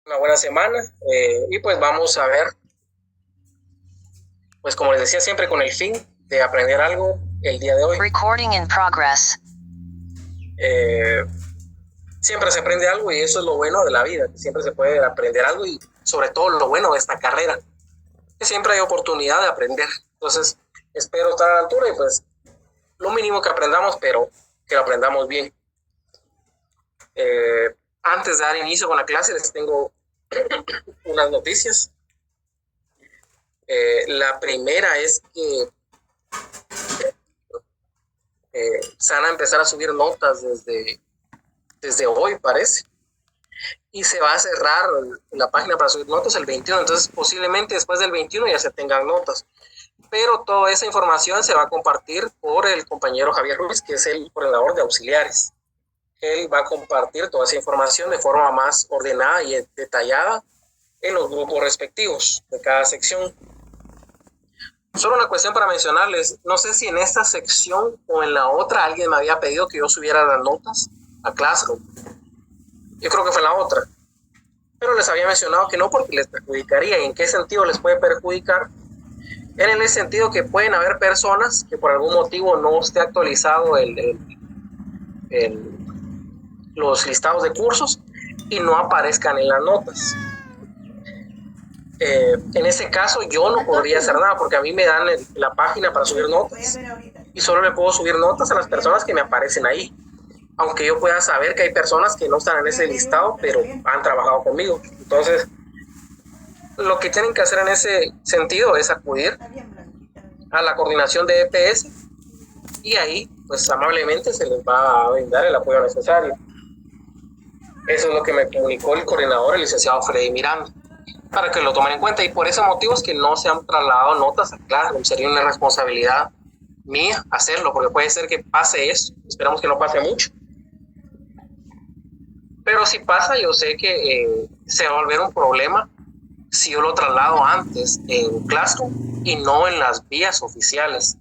una buena semana y pues vamos a ver, pues como les decía siempre con el fin de aprender algo el día de hoy. Recording in progress. Siempre se aprende algo y eso es lo bueno de la vida, que siempre se puede aprender algo y sobre todo lo bueno de esta carrera, que siempre hay oportunidad de aprender. Entonces espero estar a la altura y pues lo mínimo que aprendamos, pero que lo aprendamos bien. Antes de dar inicio con la clase les tengo unas noticias. La primera es que se van a empezar a subir notas desde hoy, parece. Y se va a cerrar la página para subir notas el 21. Entonces, posiblemente después del 21 ya se tengan notas. Pero toda esa información se va a compartir por el compañero Javier Ruiz, que es el coordinador de auxiliares. Él va a compartir toda esa información de forma más ordenada y detallada en los grupos respectivos de cada sección. Solo una cuestión para mencionarles, no sé si en esta sección o en la otra alguien me había pedido que yo subiera las notas a Classroom. Yo creo que fue en la otra. Pero les había mencionado que no porque les perjudicaría. ¿Y en qué sentido les puede perjudicar? En el sentido que pueden haber personas que por algún motivo no esté actualizado los listados de cursos y no aparezcan en las notas. En ese caso yo no podría hacer nada porque a mí me dan la página para subir notas y solo le puedo subir notas a las personas que me aparecen ahí, aunque yo pueda saber que hay personas que no están en ese listado pero han trabajado conmigo. Entonces lo que tienen que hacer en ese sentido es acudir a la coordinación de EPS y ahí pues amablemente se les va a brindar el apoyo necesario. Eso es lo que me comunicó el coordinador, el licenciado Freddy Miranda, para que lo tomen en cuenta. Y por ese motivo es que no se han trasladado notas a Classroom. Sería una responsabilidad mía hacerlo, porque puede ser que pase eso. Esperamos que no pase mucho. Pero si pasa, yo sé que se va a volver un problema si yo lo traslado antes en Classroom y no en las vías oficiales.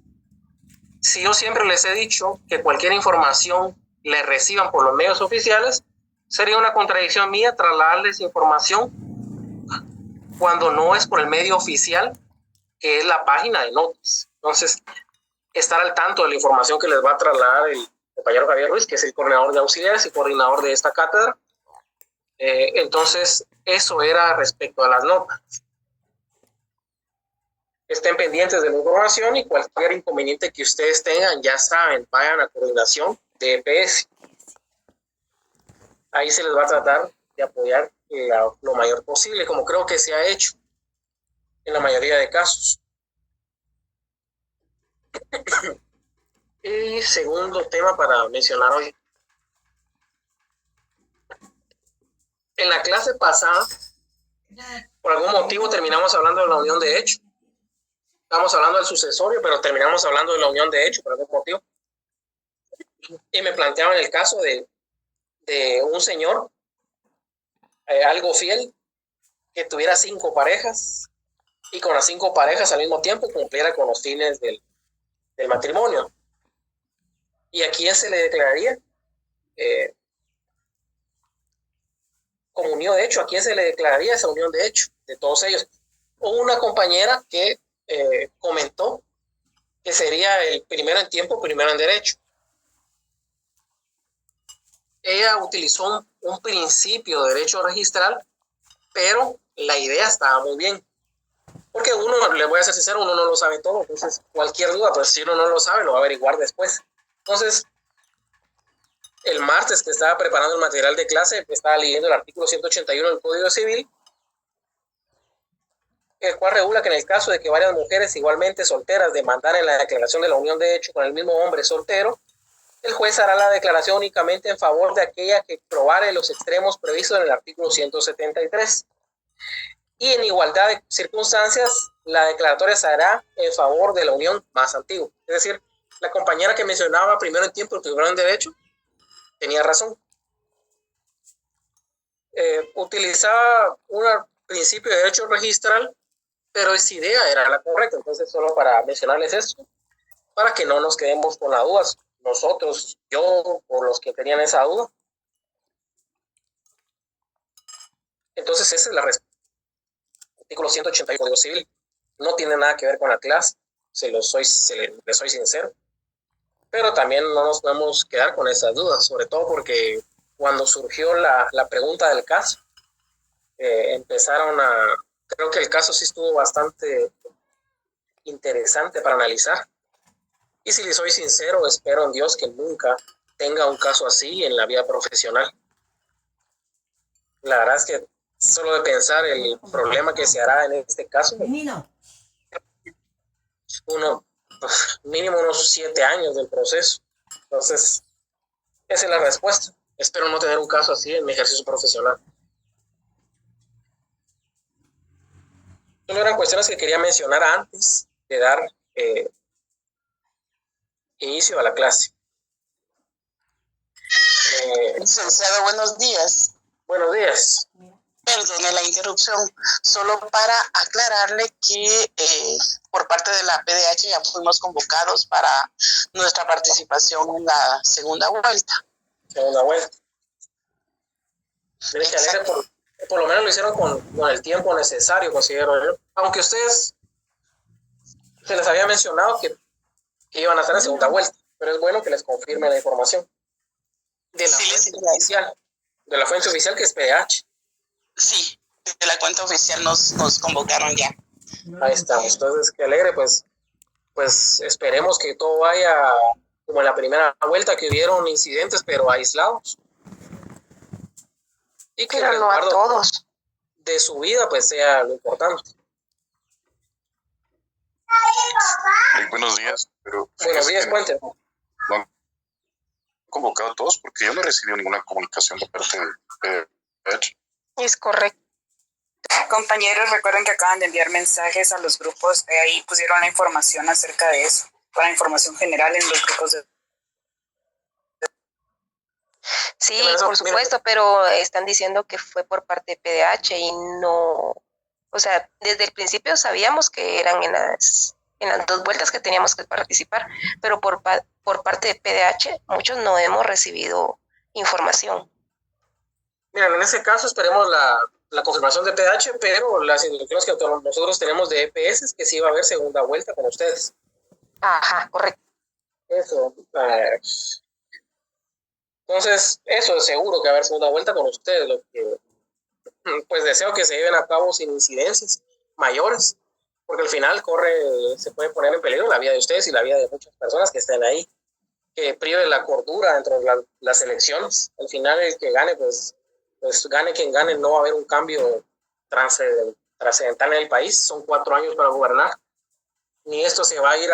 Si yo siempre les he dicho que cualquier información le reciban por los medios oficiales, sería una contradicción mía trasladarles información cuando no es por el medio oficial, que es la página de notas. Entonces, estar al tanto de la información que les va a trasladar el compañero Javier Ruiz, que es el coordinador de auxiliares y coordinador de esta cátedra. Entonces, eso era respecto a las notas. Estén pendientes de la información y cualquier inconveniente que ustedes tengan, ya saben, vayan a coordinación de EPS. Ahí se les va a tratar de apoyar lo mayor posible, como creo que se ha hecho en la mayoría de casos. Y segundo tema para mencionar hoy. En la clase pasada, por algún motivo terminamos hablando de la unión de hecho. Estamos hablando del sucesorio, pero terminamos hablando de la unión de hecho por algún motivo. Y me planteaban el caso de un señor, algo fiel, que tuviera 5 parejas y con las 5 parejas al mismo tiempo cumpliera con los fines del matrimonio. ¿Y a quién se le declararía como unión de hecho? ¿A quién se le declararía esa unión de hecho de todos ellos? O una compañera que comentó que sería el primero en tiempo, primero en derecho. Ella utilizó un principio de derecho registral, pero la idea estaba muy bien. Porque uno, le voy a ser sincero, uno no lo sabe todo. Entonces, cualquier duda, pues si uno no lo sabe, lo va a averiguar después. Entonces, el martes que estaba preparando el material de clase, estaba leyendo el artículo 181 del Código Civil, el cual regula que en el caso de que varias mujeres igualmente solteras demandaran la declaración de la unión de hecho con el mismo hombre soltero, el juez hará la declaración únicamente en favor de aquella que probare los extremos previstos en el artículo 173. Y en igualdad de circunstancias, la declaratoria se hará en favor de la unión más antigua. Es decir, la compañera que mencionaba primero en tiempo y primero en derecho, tenía razón. Utilizaba un principio de derecho registral, pero esa idea era la correcta. Entonces, solo para mencionarles esto, para que no nos quedemos con las dudas. Nosotros, yo, por los que tenían esa duda. Entonces, esa es la respuesta. Artículo 180 del Código Civil. No tiene nada que ver con la clase, les soy sincero. Pero también no nos podemos quedar con esas dudas, sobre todo porque cuando surgió la pregunta del caso, creo que el caso sí estuvo bastante interesante para analizar. Y si les soy sincero, espero en Dios que nunca tenga un caso así en la vida profesional. La verdad es que solo de pensar el problema que se hará en este caso, mínimo unos 7 años del proceso. Entonces, esa es la respuesta. Espero no tener un caso así en mi ejercicio profesional. Solo eran cuestiones que quería mencionar antes de dar inicio a la clase. Licenciado, buenos días. Buenos días. Perdone la interrupción, solo para aclararle que por parte de la PDH ya fuimos convocados para nuestra participación en la segunda vuelta. Segunda vuelta. Por lo menos lo hicieron con el tiempo necesario, considero yo. Aunque ustedes se les había mencionado que iban a hacer la segunda vuelta, pero es bueno que les confirme la información. De la fuente oficial que es PDH. Sí, de la cuenta oficial nos convocaron ya. Ahí estamos. Entonces, qué alegre, pues esperemos que todo vaya como en la primera vuelta, que hubieron incidentes, pero aislados. Y que pero no a todos. De su vida, pues sea lo importante. Buenos días. Buenos días, cuéntenme. No han convocado a todos porque yo no he recibido ninguna comunicación de parte de PDH. Es correcto. Compañeros, recuerden que acaban de enviar mensajes a los grupos, ahí pusieron la información acerca de eso, la información general en los grupos de... Sí, por supuesto, pero están diciendo que fue por parte de PDH y no, o sea, desde el principio sabíamos que eran en las 2 vueltas que teníamos que participar, pero por parte de PDH muchos no hemos recibido información. Miren, en ese caso esperemos la confirmación de PDH, pero las instrucciones que nosotros tenemos de EPS es que sí va a haber segunda vuelta con ustedes. Ajá, correcto. Eso. Entonces, eso es seguro que va a haber segunda vuelta con ustedes. Lo que, pues deseo que se lleven a cabo sin incidencias mayores, porque al final se puede poner en peligro la vida de ustedes y la vida de muchas personas que estén ahí, que prive la cordura dentro de las elecciones. Al final el que gane, pues gane quien gane, no va a haber un cambio trascendental en el país. Son 4 años para gobernar. Ni esto se va a ir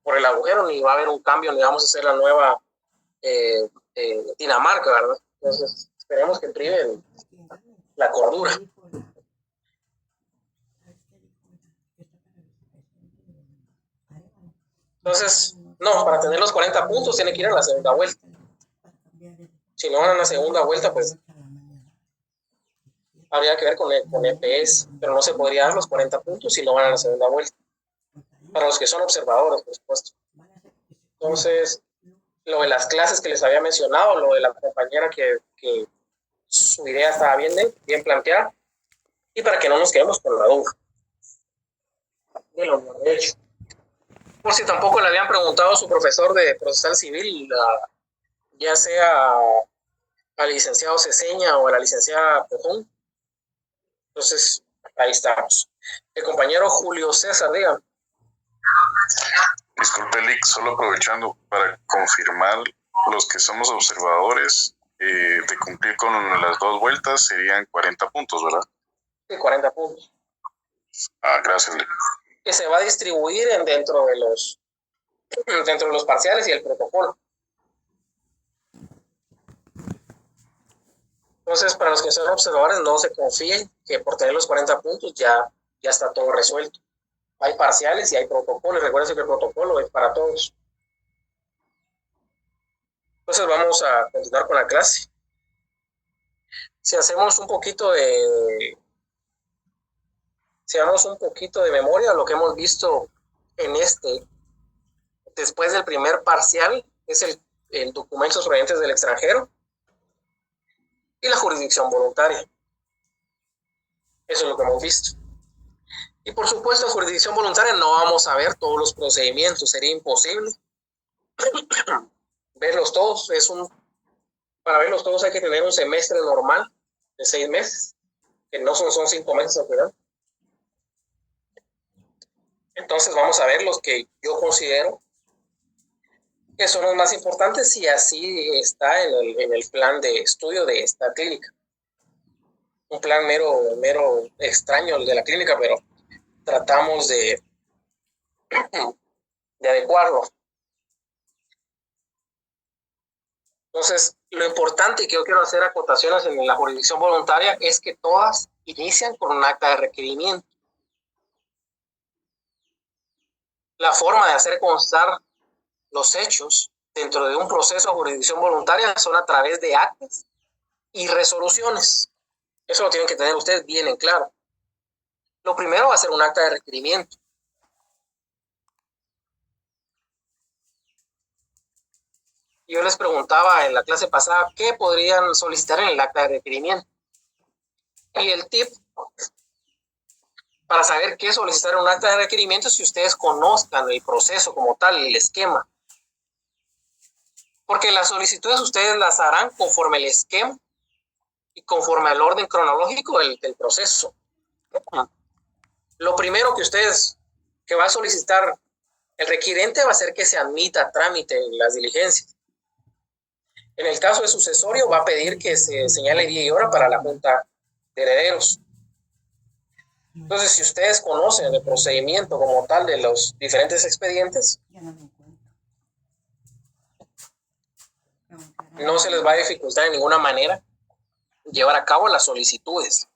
por el agujero, ni va a haber un cambio, ni vamos a hacer la nueva Dinamarca, ¿verdad? Entonces, esperemos que prive la cordura. Entonces, no, para tener los 40 puntos tiene que ir a la segunda vuelta. Si no van a la segunda vuelta, pues habría que ver con EPS, pero no se podría dar los 40 puntos si no van a la segunda vuelta. Para los que son observadores, por supuesto. Entonces, lo de las clases que les había mencionado, lo de la compañera que su idea estaba bien planteada, y para que no nos quedemos con la duda. De lo hecho. Por si tampoco le habían preguntado a su profesor de procesal civil, ya sea al licenciado Ceseña o a la licenciada Pujón. Entonces, ahí estamos. El compañero Julio César, diga. Disculpe, Lick, solo aprovechando para confirmar, los que somos observadores, de cumplir con las 2 vueltas serían 40 puntos, ¿verdad? Sí, 40 puntos. Gracias, Lick. Que se va a distribuir dentro de los parciales y el protocolo. Entonces, para los que son observadores, no se confíen que por tener los 40 puntos ya está todo resuelto. Hay parciales y hay protocolos. Recuerden que el protocolo es para todos. Entonces, vamos a continuar con la clase. Si hacemos un poquito de memoria, lo que hemos visto después del primer parcial, es el documentos provenientes del extranjero y la jurisdicción voluntaria. Eso es lo que hemos visto. Y por supuesto, en jurisdicción voluntaria no vamos a ver todos los procedimientos, sería imposible verlos todos. Para verlos todos hay que tener un semestre normal de 6 meses, que no son 5 meses al final. Entonces vamos a ver los que yo considero que son los más importantes y así está en el plan de estudio de esta clínica. Un plan mero extraño el de la clínica, pero tratamos de adecuarlo. Entonces, lo importante que yo quiero hacer acotaciones en la jurisdicción voluntaria es que todas inician con un acta de requerimiento. La forma de hacer constar los hechos dentro de un proceso de jurisdicción voluntaria son a través de actas y resoluciones. Eso lo tienen que tener ustedes bien en claro. Lo primero va a ser un acta de requerimiento. Yo les preguntaba en la clase pasada qué podrían solicitar en el acta de requerimiento. Y el tip para saber qué solicitar en un acta de requerimiento es si ustedes conozcan el proceso como tal, el esquema. Porque las solicitudes ustedes las harán conforme el esquema y conforme al orden cronológico del proceso. Lo primero que va a solicitar el requirente va a ser que se admita a trámite en las diligencias. En el caso de sucesorio va a pedir que se señale día y hora para la junta de herederos. Entonces, si ustedes conocen el procedimiento como tal de los diferentes expedientes, no se les va a dificultar de ninguna manera llevar a cabo las solicitudes.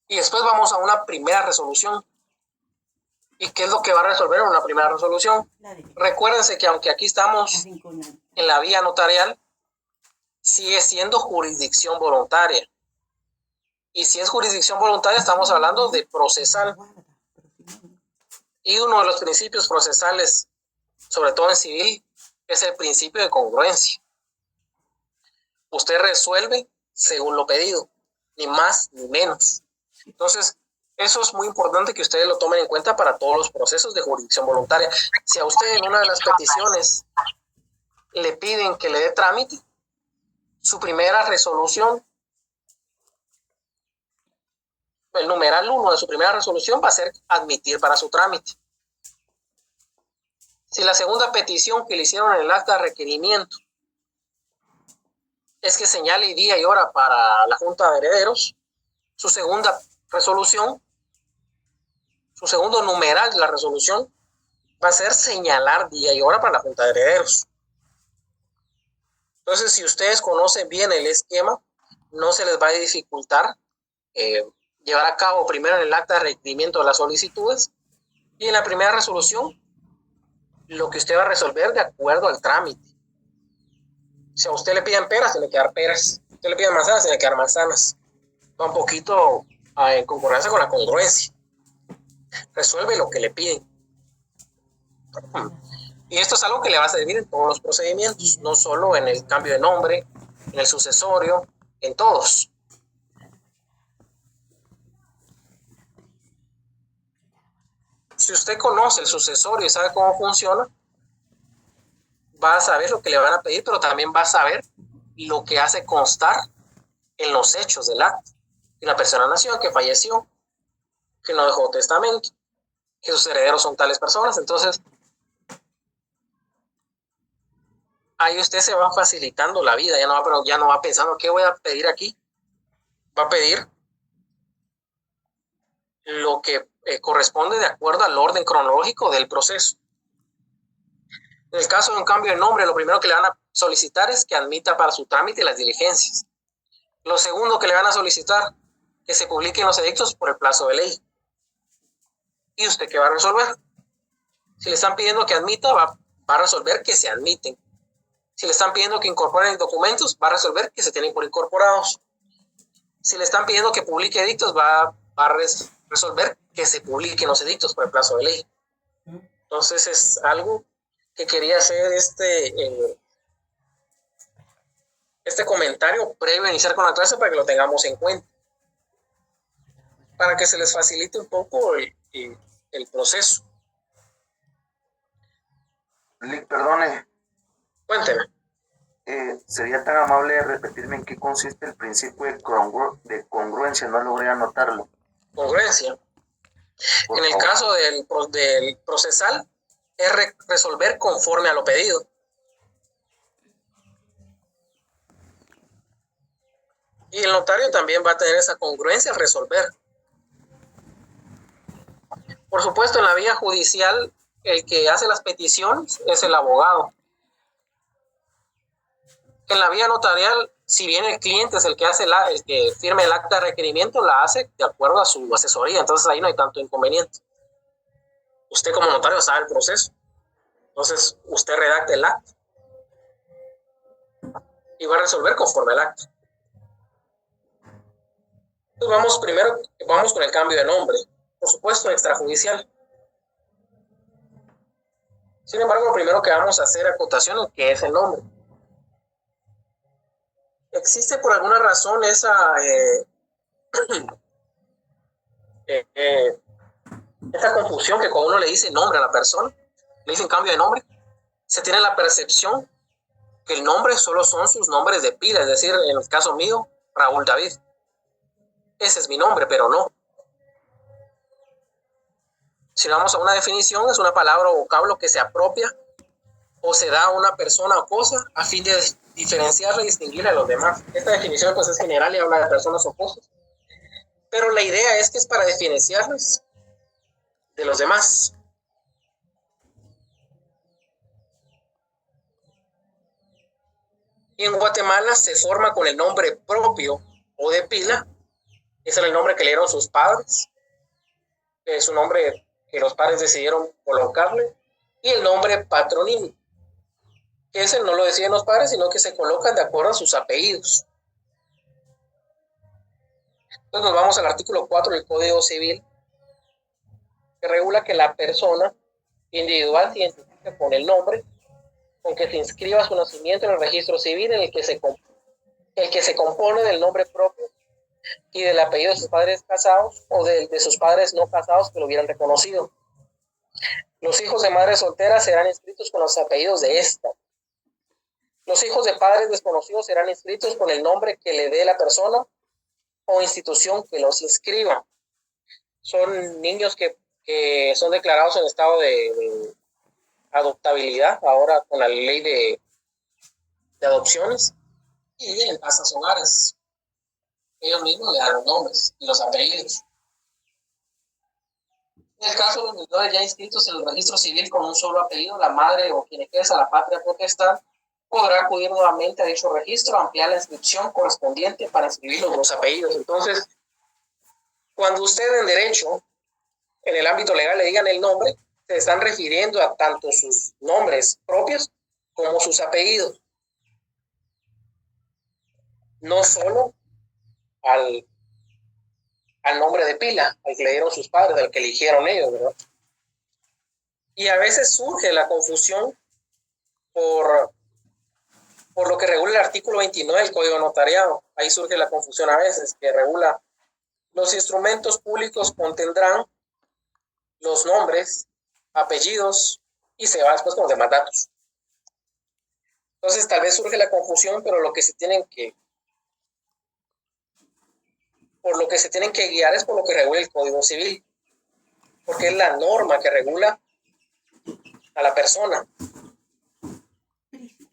Y después vamos a una primera resolución. ¿Y qué es lo que va a resolver en una primera resolución? Recuérdense que aunque aquí estamos en la vía notarial, sigue siendo jurisdicción voluntaria. Y si es jurisdicción voluntaria, estamos hablando de procesal. Y uno de los principios procesales, sobre todo en civil, es el principio de congruencia. Usted resuelve según lo pedido, ni más ni menos. Entonces, eso es muy importante que ustedes lo tomen en cuenta para todos los procesos de jurisdicción voluntaria. Si a usted en una de las peticiones le piden que le dé trámite, su primera resolución, el numeral 1 de su primera resolución va a ser admitir para su trámite. Si la segunda petición que le hicieron en el acta de requerimiento es que señale día y hora para la junta de herederos, su segunda resolución, su segundo numeral de la resolución va a ser señalar día y hora para la junta de herederos. Entonces, si ustedes conocen bien el esquema, no se les va a dificultar llevar a cabo primero en el acta de requerimiento de las solicitudes y en la primera resolución lo que usted va a resolver de acuerdo al trámite. Si a usted le piden peras, tiene que dar peras. Si a usted le piden manzanas, tiene que dar manzanas. Va un poquito en concordancia con la congruencia. Resuelve lo que le piden. Y esto es algo que le va a servir en todos los procedimientos, no solo en el cambio de nombre, en el sucesorio, en todos. Si usted conoce el sucesorio y sabe cómo funciona, va a saber lo que le van a pedir, pero también va a saber lo que hace constar en los hechos del acto. Que una persona nació, que falleció, que no dejó testamento, que sus herederos son tales personas. Entonces, ahí usted se va facilitando la vida, ya no va pensando qué voy a pedir aquí. Va a pedir lo que corresponde de acuerdo al orden cronológico del proceso. En el caso de un cambio de nombre, lo primero que le van a solicitar es que admita para su trámite las diligencias. Lo segundo que le van a solicitar, que se publiquen los edictos por el plazo de ley. ¿Y usted qué va a resolver? Si le están pidiendo que admita, va a resolver que se admiten. Si le están pidiendo que incorporen documentos, va a resolver que se tienen por incorporados. Si le están pidiendo que publique edictos, va a resolver que se publiquen los edictos por el plazo de ley. Entonces es algo que quería hacer este comentario previo a iniciar con la clase para que lo tengamos en cuenta. para que se les facilite un poco el proceso. Lick, perdone, Cuénteme. ¿sería tan amable de repetirme en qué consiste el principio de congruencia? No logré anotarlo. Congruencia. Por En el favor. caso del procesal, es resolver conforme a lo pedido. Y el notario también va a tener esa congruencia al resolver. Por supuesto, en la vía judicial, el que hace las peticiones es el abogado. En la vía notarial, si bien el cliente es el que hace el que firme el acta de requerimiento, la hace de acuerdo a su asesoría. Entonces ahí no hay tanto inconveniente. Usted como notario sabe el proceso. Entonces usted redacta el acta y va a resolver conforme al acta. Entonces vamos con el cambio de nombre. Por supuesto, extrajudicial. Sin embargo, lo primero que vamos a hacer acotación es qué es el nombre. Existe por alguna razón esa confusión que cuando uno le dice nombre a la persona, le dicen cambio de nombre, se tiene la percepción que el nombre solo son sus nombres de pila, es decir, en el caso mío, Raúl David. Ese es mi nombre, pero no. Si vamos a una definición, es una palabra o vocablo que se apropia o se da a una persona o cosa a fin de diferenciarla y distinguirla de los demás. Esta definición pues es general y habla de personas o cosas, pero la idea es que es para diferenciarlas de los demás. Y en Guatemala se forma con el nombre propio o de pila. Ese es el nombre que le dieron sus padres. Es un nombre que los padres decidieron colocarle. Y el nombre patronímico, que ese no lo deciden los padres, sino que se colocan de acuerdo a sus apellidos. Entonces nos vamos al artículo 4 del Código Civil, que regula que la persona individual se identifica con el nombre con que se inscriba su nacimiento en el registro civil, en el que se compone del nombre propio y del apellido de sus padres casados o de sus padres no casados que lo hubieran reconocido. Los hijos de madres solteras serán inscritos con los apellidos de esta. Los hijos de padres desconocidos serán inscritos con el nombre que le dé la persona o institución que los inscriba. Son niños que son declarados en estado de adoptabilidad, ahora con la ley de adopciones, y en casas hogares. Ellos mismos le dan los nombres y los apellidos. En el caso de los menores ya inscritos en el registro civil con un solo apellido, la madre o quien ejerza la patria potestad podrá acudir nuevamente a dicho registro, ampliar la inscripción correspondiente para inscribir los dos apellidos. Entonces, cuando usted en derecho, en el ámbito legal, le digan el nombre, se están refiriendo a tanto sus nombres propios como sus apellidos. No solo al nombre de pila, al que le dieron sus padres, al que eligieron ellos, ¿verdad? Y a veces surge la confusión por lo que regula el artículo 29 del Código Notariado. Ahí surge la confusión a veces, que regula los instrumentos públicos contendrán los nombres, apellidos, y se va después con los demás datos. Entonces tal vez surge la confusión, pero por lo que se tienen que guiar es por lo que regula el Código Civil, porque es la norma que regula a la persona.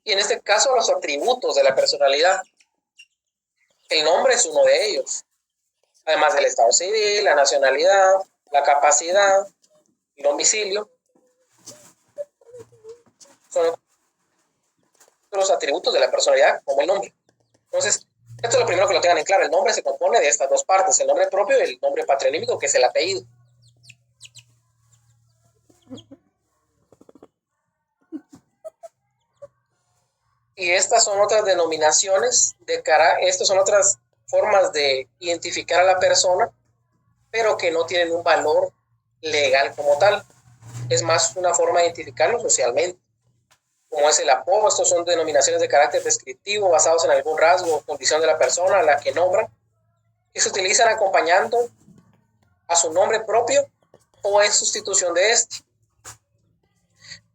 Y en este caso los atributos de la personalidad. El nombre es uno de ellos, además del estado civil, la nacionalidad, la capacidad, el domicilio. Son los atributos de la personalidad como el nombre. Entonces, esto es lo primero que lo tengan en claro. El nombre se compone de estas dos partes, el nombre propio y el nombre patronímico, que es el apellido. Y estas son otras denominaciones estas son otras formas de identificar a la persona, pero que no tienen un valor legal como tal. Es más una forma de identificarlo socialmente, como es el apodo. Estos son denominaciones de carácter descriptivo basados en algún rasgo o condición de la persona a la que nombran, que se utilizan acompañando a su nombre propio o en sustitución de este.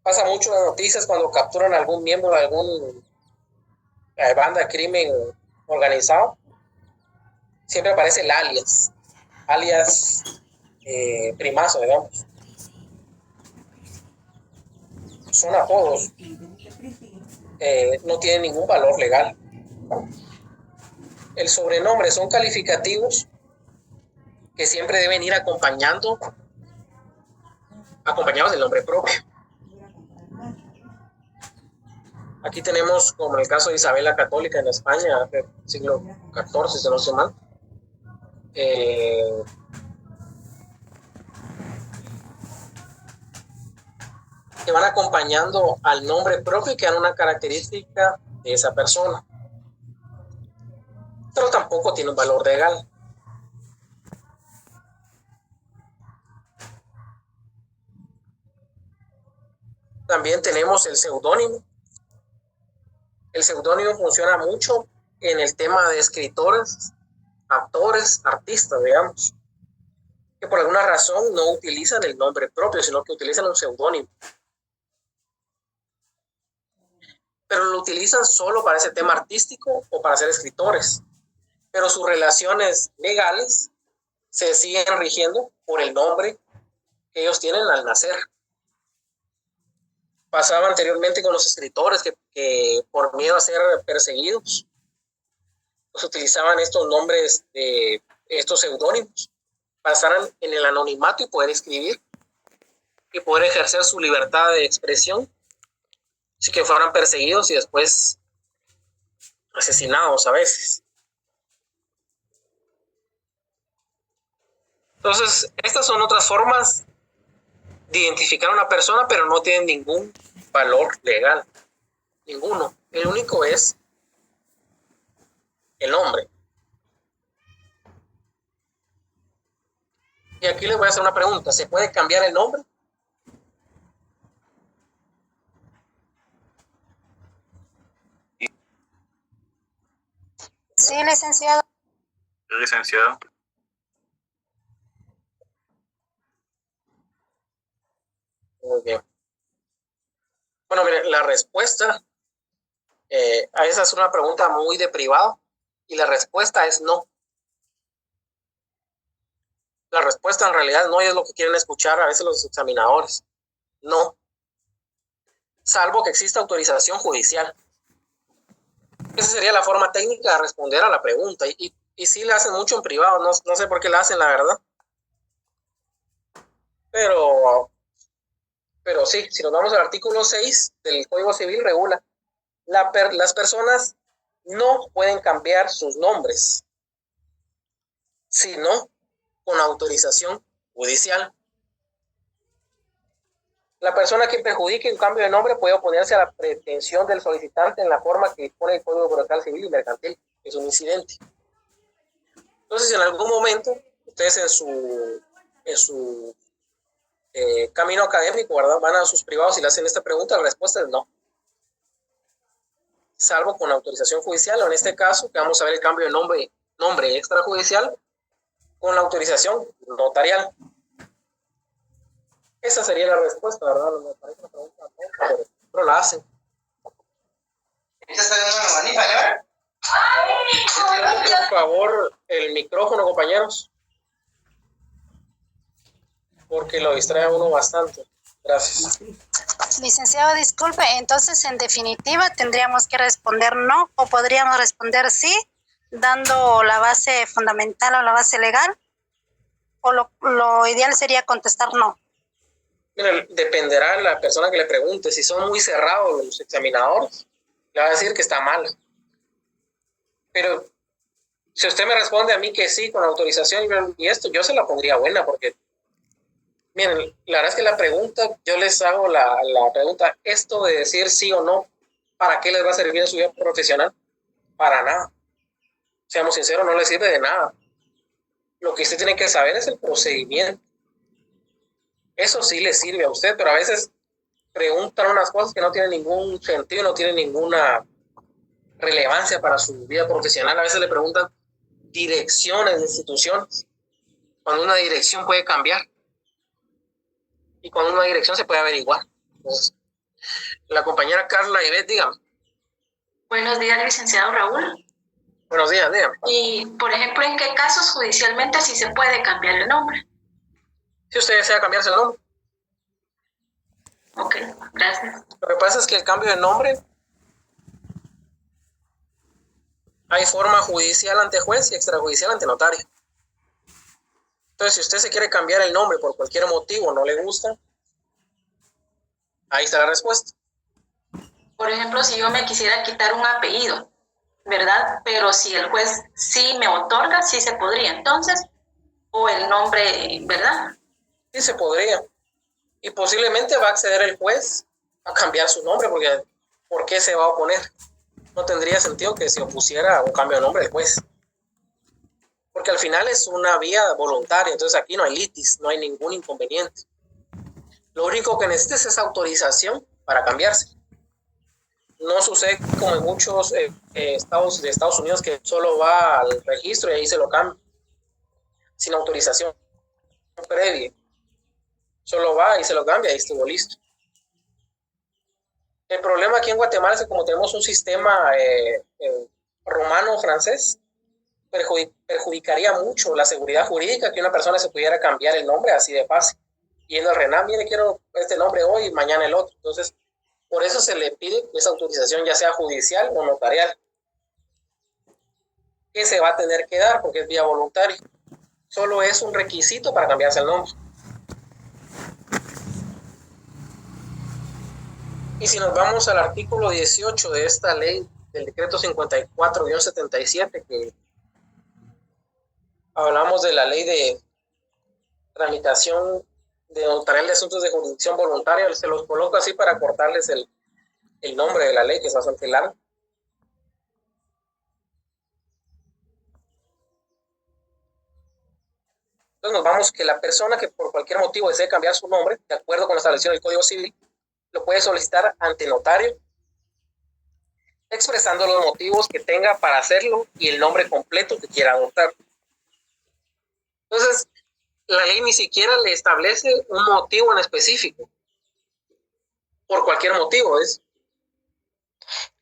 Pasa mucho en las noticias cuando capturan a algún miembro de alguna banda de crimen organizado. Siempre aparece el alias primazo, digamos. Son apodos. No tienen ningún valor legal. El sobrenombre son calificativos que siempre deben ir acompañados del nombre propio. Aquí tenemos, como en el caso de Isabel la Católica en España, del siglo XIV, si no sé mal, que van acompañando al nombre propio y que dan una característica de esa persona. Pero tampoco tiene un valor legal. También tenemos el seudónimo. El seudónimo funciona mucho en el tema de escritores, actores, artistas, digamos, que por alguna razón no utilizan el nombre propio, sino que utilizan un seudónimo. Pero lo utilizan solo para ese tema artístico o para ser escritores. Pero sus relaciones legales se siguen rigiendo por el nombre que ellos tienen al nacer. Pasaba anteriormente con los escritores que por miedo a ser perseguidos, pues utilizaban estos nombres, estos seudónimos, pasaran en el anonimato y poder escribir y poder ejercer su libertad de expresión, así que fueran perseguidos y después asesinados a veces. Entonces, estas son otras formas de identificar a una persona, pero no tienen ningún valor legal. Ninguno. El único es el nombre. Y aquí les voy a hacer una pregunta. ¿Se puede cambiar el nombre? Sí, licenciado. Licenciado. Muy bien. Bueno, mire, la respuesta a esa es una pregunta muy de privado y la respuesta es no. La respuesta en realidad no es lo que quieren escuchar a veces los examinadores. No. Salvo que exista autorización judicial. Esa sería la forma técnica de responder a la pregunta. Y sí la hacen mucho en privado. No sé por qué la hacen, la verdad. Pero sí, si nos vamos al artículo 6 del Código Civil, regula. Las personas no pueden cambiar sus nombres, sino con autorización judicial. La persona que perjudique un cambio de nombre puede oponerse a la pretensión del solicitante en la forma que dispone el Código Procesal Civil y Mercantil. Es un incidente. Entonces, si en algún momento ustedes en su camino académico, ¿verdad?, van a sus privados y le hacen esta pregunta, la respuesta es no. Salvo con autorización judicial, o en este caso, que vamos a ver el cambio de nombre extrajudicial, con la autorización notarial. Esa sería la respuesta, ¿verdad? Me parece una pregunta, pero la hacen. Por favor, el micrófono, compañeros, porque lo distrae a uno bastante. Gracias. Licenciado, disculpe, entonces en definitiva tendríamos que responder no o podríamos responder sí, dando la base fundamental o la base legal, o lo ideal sería contestar no. Mira, dependerá de la persona que le pregunte. Si son muy cerrados los examinadores, le va a decir que está mal. Pero si usted me responde a mí que sí, con autorización y esto, yo se la pondría buena, porque miren, la verdad es que la pregunta, yo les hago la pregunta, esto de decir sí o no, ¿para qué les va a servir en su vida profesional? Para nada. Seamos sinceros, no les sirve de nada. Lo que usted tiene que saber es el procedimiento. Eso sí le sirve a usted, pero a veces preguntan unas cosas que no tienen ningún sentido, no tienen ninguna relevancia para su vida profesional. A veces le preguntan direcciones de instituciones. cuando una dirección puede cambiar y cuando una dirección se puede averiguar. Entonces, la compañera Carla Ivette, dígame. Buenos días, licenciado Raúl. Buenos días, dígame. Y, por ejemplo, ¿en qué casos judicialmente sí se puede cambiar el nombre? Si usted desea cambiarse el nombre. Ok, gracias. Lo que pasa es que el cambio de nombre hay forma judicial ante juez y extrajudicial ante notario. Entonces, si usted se quiere cambiar el nombre por cualquier motivo, no le gusta, ahí está la respuesta. Por ejemplo, si yo me quisiera quitar un apellido, ¿verdad? Pero si el juez sí me otorga, sí se podría entonces, o el nombre, ¿verdad? Sí se podría. Y posiblemente va a acceder el juez a cambiar su nombre, porque ¿por qué se va a oponer? No tendría sentido que se opusiera a un cambio de nombre del juez. Porque al final es una vía voluntaria, entonces aquí no hay litis, no hay ningún inconveniente. Lo único que necesitas es autorización para cambiarse. No sucede como en muchos estados de Estados Unidos que solo va al registro y ahí se lo cambia, sin autorización previa. Solo va y se lo cambia y estuvo listo. El problema aquí en Guatemala es que como tenemos un sistema romano-francés, perjudicaría mucho la seguridad jurídica que una persona se pudiera cambiar el nombre así de fácil. Yendo al RENAM, mire, quiero este nombre hoy y mañana el otro. Entonces, por eso se le pide esa autorización, ya sea judicial o notarial, que se va a tener que dar porque es vía voluntaria. Solo es un requisito para cambiarse el nombre. Y si nos vamos al artículo 18 de esta ley, del decreto 54-77, que hablamos de la ley de tramitación de notarial de asuntos de jurisdicción voluntaria, se los coloco así para cortarles el nombre de la ley, que es bastante largo. Entonces nos vamos que la persona que por cualquier motivo desee cambiar su nombre, de acuerdo con la establecido del Código Civil, lo puede solicitar ante notario, expresando los motivos que tenga para hacerlo y el nombre completo que quiera adoptar. Entonces, la ley ni siquiera le establece un motivo en específico. Por cualquier motivo, ¿es?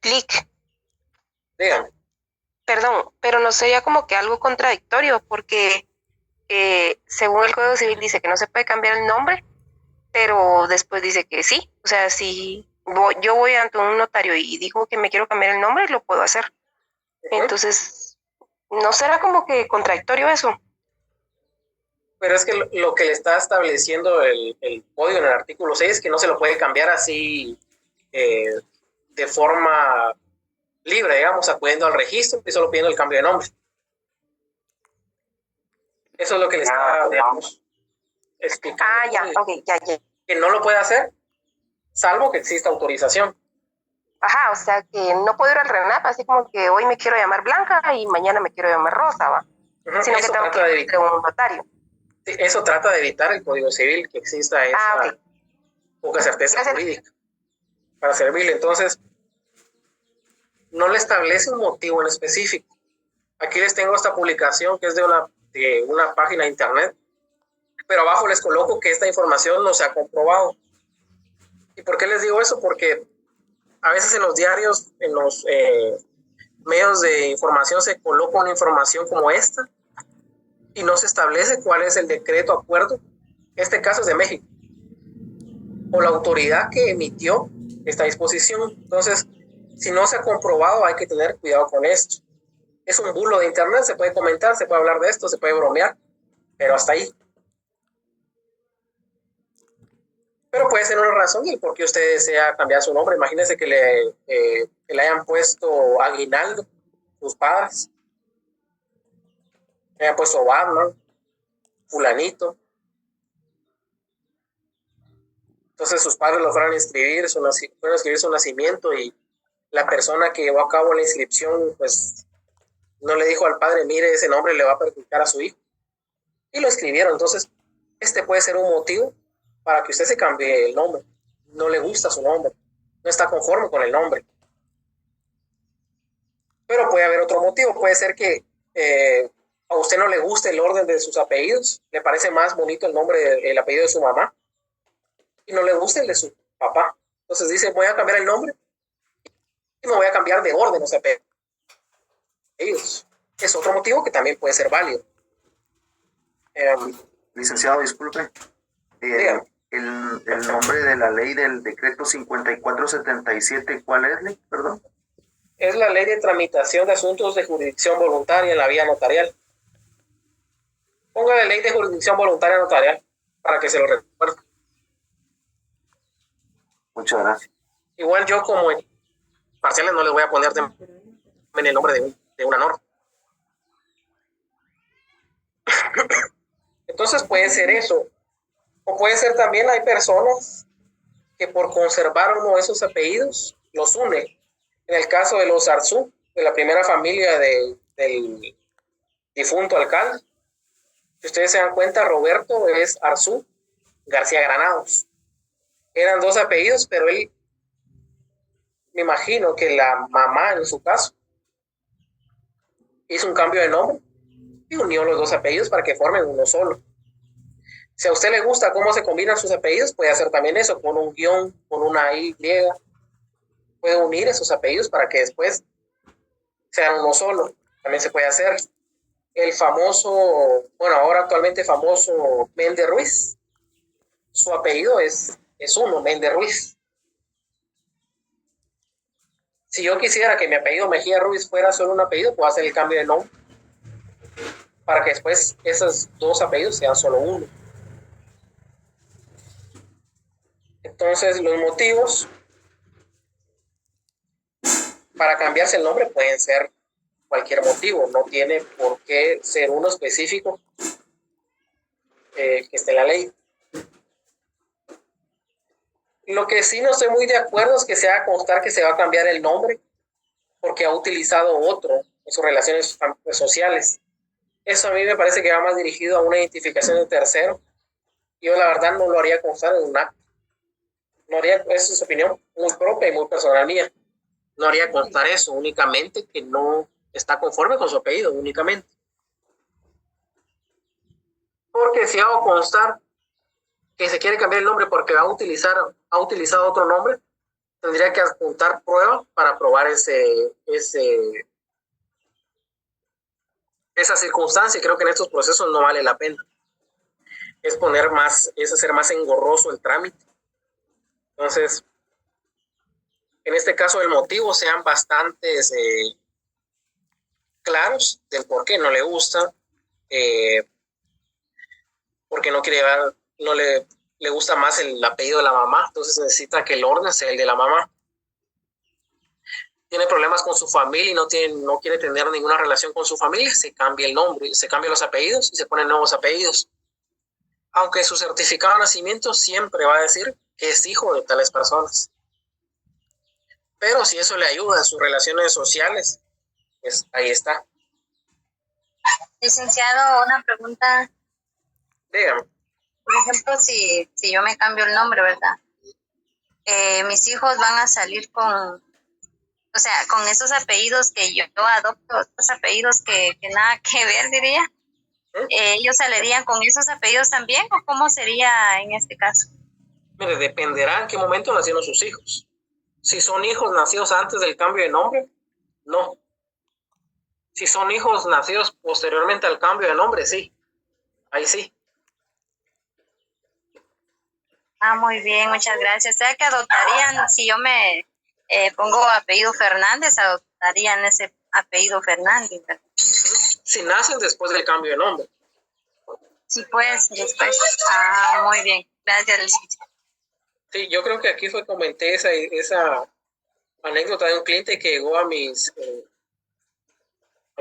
Clic. Dígame. Perdón, pero no sería como que algo contradictorio, porque según el Código Civil dice que no se puede cambiar el nombre, pero después dice que sí. O sea, si yo voy ante un notario y digo que me quiero cambiar el nombre, lo puedo hacer. Entonces, ¿no será como que contradictorio eso? Pero es que lo que le está estableciendo el código en el artículo 6 es que no se lo puede cambiar así de forma libre, digamos, acudiendo al registro y solo pidiendo el cambio de nombre. Eso es lo que le está, digamos, explicando. Ah, ya, ok, ya. Que no lo puede hacer, salvo que exista autorización. Ajá, o sea que no puedo ir al RENAP, así como que hoy me quiero llamar Blanca y mañana me quiero llamar Rosa, ¿va? Sino que tengo que ir a un notario. Sí, eso trata de evitar el Código Civil, que exista esa poca certeza jurídica para servirle. Entonces, no le establece un motivo en específico. Aquí les tengo esta publicación que es de una página de internet, pero abajo les coloco que esta información no se ha comprobado. ¿Y por qué les digo eso? Porque a veces en los diarios, en los medios de información se coloca una información como esta y no se establece cuál es el decreto, acuerdo. Este caso es de México, o la autoridad que emitió esta disposición. Entonces, si no se ha comprobado, hay que tener cuidado con esto. Es un bulo de internet, se puede comentar, se puede hablar de esto, se puede bromear, pero hasta ahí. Pero puede ser una razón el por qué usted desea cambiar su nombre. Imagínese que le hayan puesto Aguinaldo, sus padres. Le hayan puesto Batman, fulanito. Entonces sus padres lo fueron a inscribir, su nacimiento y la persona que llevó a cabo la inscripción, pues no le dijo al padre, mire, ese nombre le va a perjudicar a su hijo. Y lo escribieron. Entonces, este puede ser un motivo para que usted se cambie el nombre. No le gusta su nombre, no está conforme con el nombre. Pero puede haber otro motivo, puede ser que ¿A usted no le gusta el orden de sus apellidos? ¿Le parece más bonito el apellido de su mamá? Y no le gusta el de su papá. Entonces dice, voy a cambiar el nombre y me voy a cambiar de orden los apellidos. Es otro motivo que también puede ser válido. Licenciado, disculpe. El nombre de la ley del decreto 5477, ¿cuál es, ley? Perdón. Es la ley de tramitación de asuntos de jurisdicción voluntaria en la vía notarial. Póngale ley de jurisdicción voluntaria notarial para que se lo recuerde. Muchas gracias. Igual yo como en parciales no les voy a poner en el nombre de una norma. Entonces puede ser eso. O puede ser también, hay personas que por conservar uno de esos apellidos los une. En el caso de los Arzú, de la primera familia del difunto alcalde, si ustedes se dan cuenta, Roberto es Arzú García Granados. Eran dos apellidos, pero él, me imagino que la mamá, en su caso, hizo un cambio de nombre y unió los dos apellidos para que formen uno solo. Si a usted le gusta cómo se combinan sus apellidos, puede hacer también eso, con un guión, con una Y. Puede unir esos apellidos para que después sean uno solo. También se puede hacer. El famoso, bueno, ahora actualmente famoso Méndez Ruiz, su apellido es uno, Méndez Ruiz. Si yo quisiera que mi apellido Mejía Ruiz fuera solo un apellido, puedo hacer el cambio de nombre para que después esos dos apellidos sean solo uno. Entonces, los motivos para cambiarse el nombre pueden ser cualquier motivo, no tiene por qué ser uno específico que esté en la ley. Lo que sí no estoy muy de acuerdo es que se haga constar que se va a cambiar el nombre porque ha utilizado otro en sus relaciones sociales. Eso a mí me parece que va más dirigido a una identificación de tercero. Yo la verdad no lo haría constar en un acto. No haría, esa es su opinión muy propia y muy personal mía. No haría constar eso, únicamente que no está conforme con su apellido, únicamente. Porque si hago constar que se quiere cambiar el nombre porque ha utilizado otro nombre, tendría que adjuntar prueba para probar esa circunstancia, y creo que en estos procesos no vale la pena. Es hacer más engorroso el trámite. Entonces, en este caso el motivo sean bastantes claros del por qué no le gusta, porque no quiere llevar, no le gusta más el apellido de la mamá, entonces necesita que el orden sea el de la mamá. Tiene problemas con su familia y no quiere tener ninguna relación con su familia, se cambia el nombre, se cambian los apellidos y se ponen nuevos apellidos. Aunque su certificado de nacimiento siempre va a decir que es hijo de tales personas. Pero si eso le ayuda en sus relaciones sociales, pues ahí está. Licenciado, una pregunta. Dígame. Por ejemplo, si yo me cambio el nombre, ¿verdad? Mis hijos van a salir con esos apellidos que yo adopto, esos apellidos que nada que ver, diría. ¿Ellos saldrían con esos apellidos también o cómo sería en este caso? Mire, dependerá en qué momento nacieron sus hijos. Si son hijos nacidos antes del cambio de nombre, no. Si son hijos nacidos posteriormente al cambio de nombre, sí. Ahí sí. Muy bien, muchas gracias. O sea que adoptarían, si yo me pongo apellido Fernández, adoptarían ese apellido Fernández, ¿verdad? Si nacen después del cambio de nombre. Sí, pues, después. Muy bien. Gracias, licenciado. Sí, yo creo que aquí comenté esa anécdota de un cliente que llegó a mi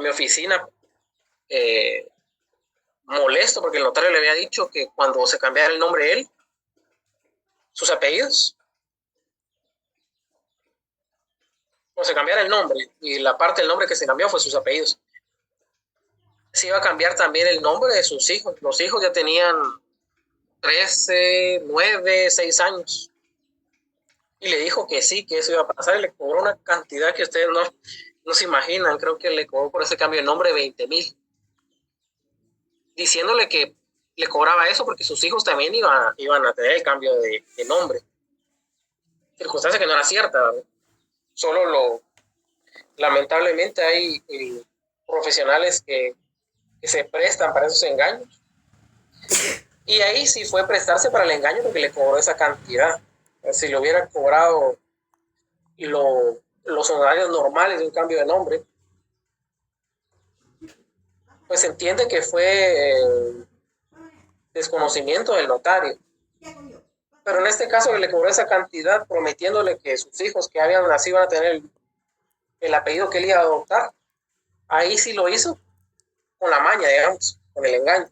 oficina molesto porque el notario le había dicho que cuando se cambiara el nombre de él, sus apellidos, o se cambiara el nombre y la parte del nombre que se cambió fue sus apellidos, se iba a cambiar también el nombre de sus hijos. Los hijos ya tenían 13, 9, 6 años. Y le dijo que sí, que eso iba a pasar y le cobró una cantidad que ustedes no se imaginan. Creo que le cobró por ese cambio de nombre 20,000. diciéndole que le cobraba eso porque sus hijos también iban a tener el cambio de nombre. Circunstancia que no era cierta, ¿verdad? Solo lamentablemente hay profesionales que se prestan para esos engaños. Y ahí sí fue prestarse para el engaño porque le cobró esa cantidad. Si le hubiera cobrado los honorarios normales de un cambio de nombre, pues se entiende que fue desconocimiento del notario. Pero en este caso le cobró esa cantidad prometiéndole que sus hijos que habían nacido iban a tener el apellido que él iba a adoptar. Ahí sí lo hizo con la maña, digamos, con el engaño.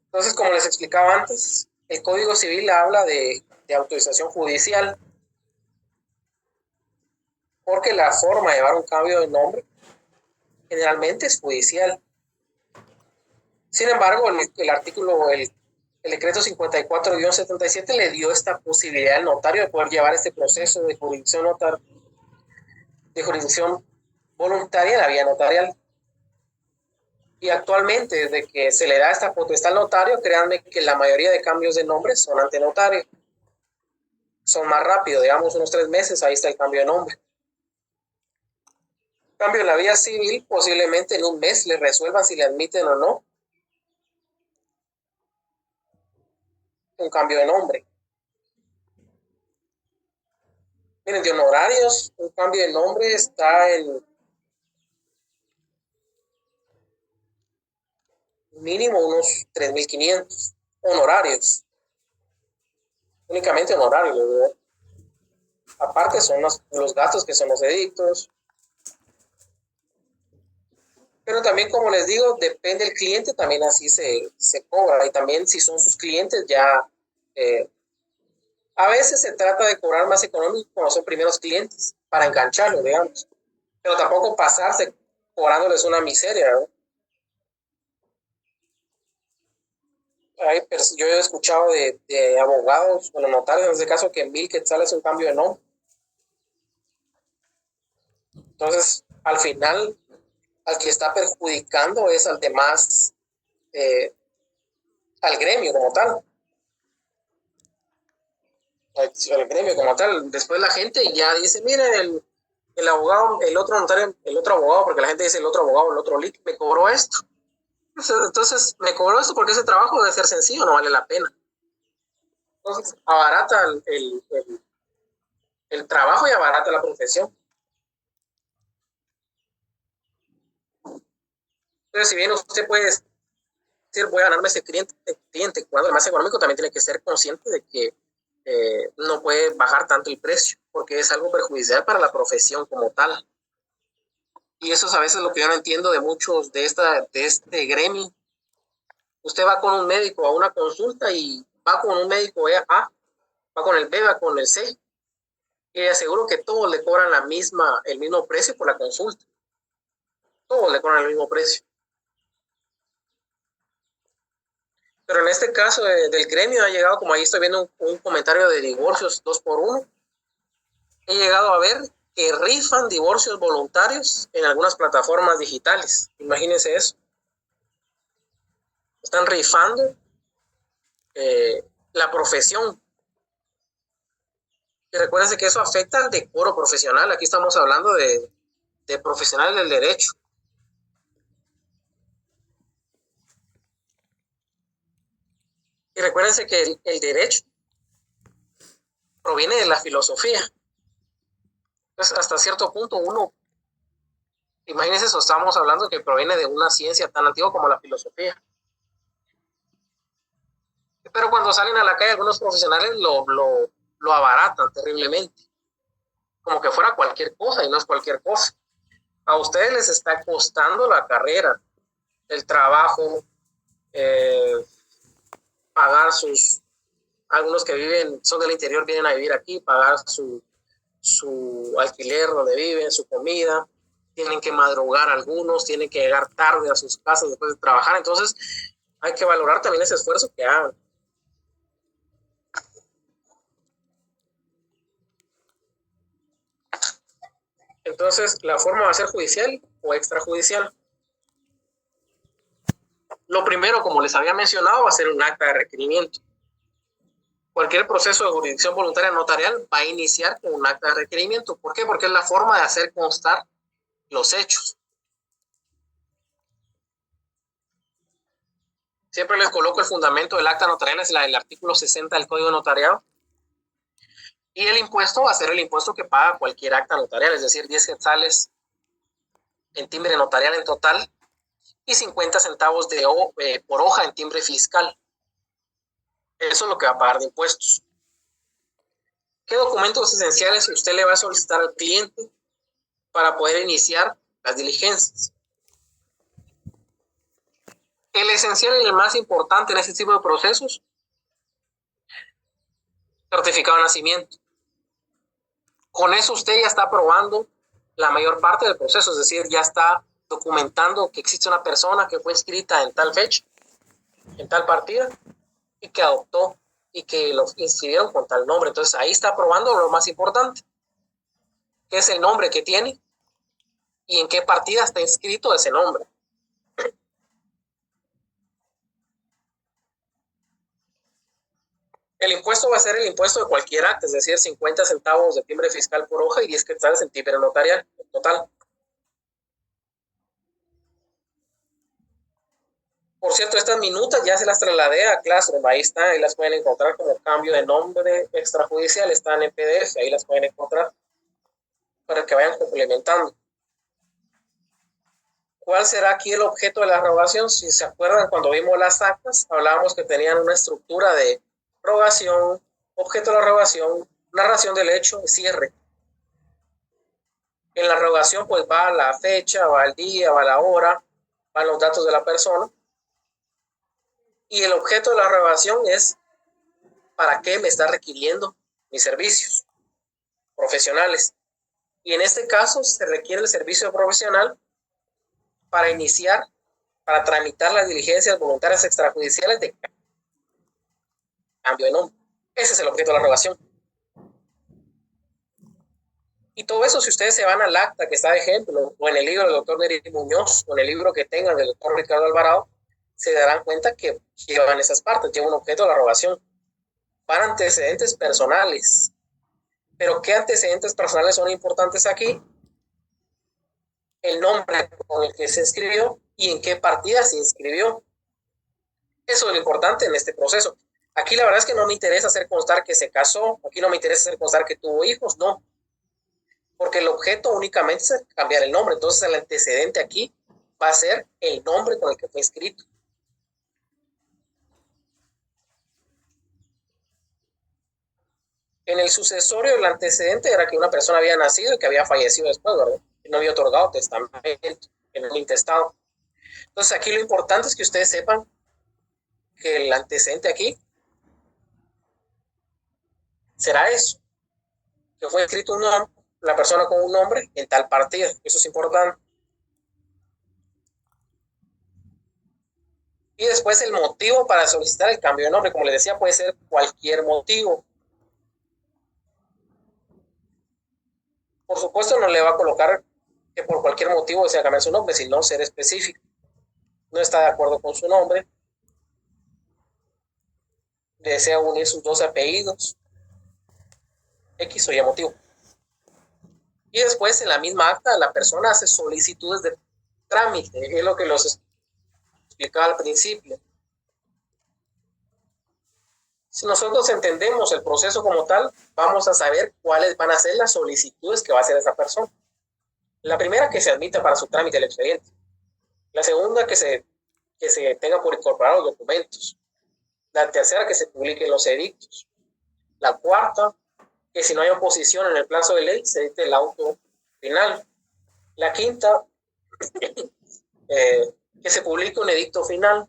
Entonces, como les explicaba antes, el Código Civil habla de autorización judicial, porque la forma de llevar un cambio de nombre generalmente es judicial. Sin embargo, el artículo, el decreto 54-77 le dio esta posibilidad al notario de poder llevar este proceso de jurisdicción voluntaria en la vía notarial. Y actualmente, desde que se le da esta potestad al notario, créanme que la mayoría de cambios de nombre son ante notario. Son más rápido, digamos unos 3 meses, ahí está el cambio de nombre. En cambio, en la vía civil, posiblemente en un mes le resuelvan si le admiten o no un cambio de nombre. Miren, de honorarios, un cambio de nombre está en mínimo unos 3.500 honorarios. Únicamente honorarios, ¿verdad? Aparte son los gastos que son los edictos. Pero también, como les digo, depende del cliente, también así se cobra. Y también si son sus clientes ya... a veces se trata de cobrar más económico cuando son primeros clientes, para engancharlos, digamos. Pero tampoco pasarse cobrándoles una miseria, ¿verdad? Yo he escuchado de abogados, bueno, notarios en este caso, que 1,000 quetzales es un cambio de nombre. Entonces, al final, al que está perjudicando es al demás, al gremio como tal. Al gremio como tal. Después la gente ya dice, miren, el abogado, el otro notario, el otro abogado, porque la gente dice el otro abogado, el otro LIC, me cobró esto. Entonces, me cobró esto porque ese trabajo debe ser sencillo, no vale la pena. Entonces, abarata el trabajo y abarata la profesión. Entonces, si bien usted puede decir, voy a ganarme ese cliente cuando el más económico, también tiene que ser consciente de que no puede bajar tanto el precio, porque es algo perjudicial para la profesión como tal. Y eso es a veces lo que yo no entiendo de muchos de este gremio. Usted va con un médico a una consulta y va con un médico A, va con el B, va con el C. Y le aseguro que todos le cobran el mismo precio por la consulta. Todos le cobran el mismo precio. Pero en este caso del gremio ha llegado, como ahí estoy viendo un comentario de divorcios 2x1, he llegado a ver que rifan divorcios voluntarios en algunas plataformas digitales. Imagínense eso. Están rifando la profesión. Y recuérdense que eso afecta al decoro profesional. Aquí estamos hablando de profesionales del derecho. Y recuérdense que el derecho proviene de la filosofía. Entonces, hasta cierto punto imagínense eso, estamos hablando que proviene de una ciencia tan antigua como la filosofía. Pero cuando salen a la calle algunos profesionales lo abaratan terriblemente, como que fuera cualquier cosa, y no es cualquier cosa. A ustedes les está costando la carrera, el trabajo, pagar algunos que son del interior, vienen a vivir aquí, pagar su alquiler donde viven, su comida, tienen que madrugar algunos, tienen que llegar tarde a sus casas después de trabajar. Entonces hay que valorar también ese esfuerzo que hagan. Entonces, la forma va a ser judicial o extrajudicial. Lo primero, como les había mencionado, va a ser un acta de requerimiento. Cualquier proceso de jurisdicción voluntaria notarial va a iniciar con un acta de requerimiento. ¿Por qué? Porque es la forma de hacer constar los hechos. Siempre les coloco el fundamento del acta notarial, es el artículo 60 del Código Notariado. Y el impuesto va a ser el impuesto que paga cualquier acta notarial, es decir, 10 quetzales en timbre notarial en total y 50 centavos por hoja en timbre fiscal. Eso es lo que va a pagar de impuestos. ¿Qué documentos esenciales usted le va a solicitar al cliente para poder iniciar las diligencias? El esencial y el más importante en este tipo de procesos, certificado de nacimiento. Con eso usted ya está aprobando la mayor parte del proceso, es decir, ya está documentando que existe una persona que fue inscrita en tal fecha, en tal partida, y que adoptó y que lo inscribieron con tal nombre. Entonces ahí está aprobando lo más importante, que es el nombre que tiene y en qué partida está inscrito ese nombre. El impuesto va a ser el impuesto de cualquier acta, es decir, 50 centavos de timbre fiscal por hoja y 10 quetzales en timbre notarial en total. Por cierto, estas minutas ya se las trasladé a Classroom, ahí están, ahí las pueden encontrar como cambio de nombre extrajudicial, están en PDF, ahí las pueden encontrar para que vayan complementando. ¿Cuál será aquí el objeto de la rogación? Si se acuerdan, cuando vimos las actas, hablábamos que tenían una estructura de rogación, objeto de la rogación, narración del hecho y cierre. En la rogación pues va la fecha, va el día, va la hora, van los datos de la persona. Y el objeto de la rogación es ¿para qué me está requiriendo mis servicios profesionales? Y en este caso se requiere el servicio profesional para iniciar, para tramitar las diligencias voluntarias extrajudiciales de cambio de nombre. Ese es el objeto de la rogación. Y todo eso, si ustedes se van al acta que está de ejemplo, o en el libro del doctor Neri Muñoz, o en el libro que tengan del doctor Ricardo Alvarado, se darán cuenta que llevan esas partes, llevan un objeto de la rogación. Para antecedentes personales. Pero ¿qué antecedentes personales son importantes aquí? El nombre con el que se inscribió y en qué partida se inscribió. Eso es lo importante en este proceso. Aquí la verdad es que no me interesa hacer constar que se casó, aquí no me interesa hacer constar que tuvo hijos, no. Porque el objeto únicamente es cambiar el nombre. Entonces el antecedente aquí va a ser el nombre con el que fue inscrito. En el sucesorio, el antecedente era que una persona había nacido y que había fallecido después, ¿verdad? Y no había otorgado testamento en un intestado. Entonces, aquí lo importante es que ustedes sepan que el antecedente aquí será eso, que fue escrito un nombre, la persona con un nombre en tal partida. Eso es importante. Y después el motivo para solicitar el cambio de nombre, como les decía, puede ser cualquier motivo. Por supuesto, no le va a colocar que por cualquier motivo desea cambiar su nombre, sino ser específico. No está de acuerdo con su nombre, desea unir sus dos apellidos, X o Y motivo. Y después, en la misma acta, la persona hace solicitudes de trámite, es lo que los explicaba al principio. Si nosotros entendemos el proceso como tal, vamos a saber cuáles van a ser las solicitudes que va a hacer esa persona. La primera, que se admita para su trámite el expediente. La segunda, que se tenga por incorporar los documentos. La tercera, que se publiquen los edictos. La cuarta, que si no hay oposición en el plazo de ley, se dicte el auto final. La quinta, que se publique un edicto final.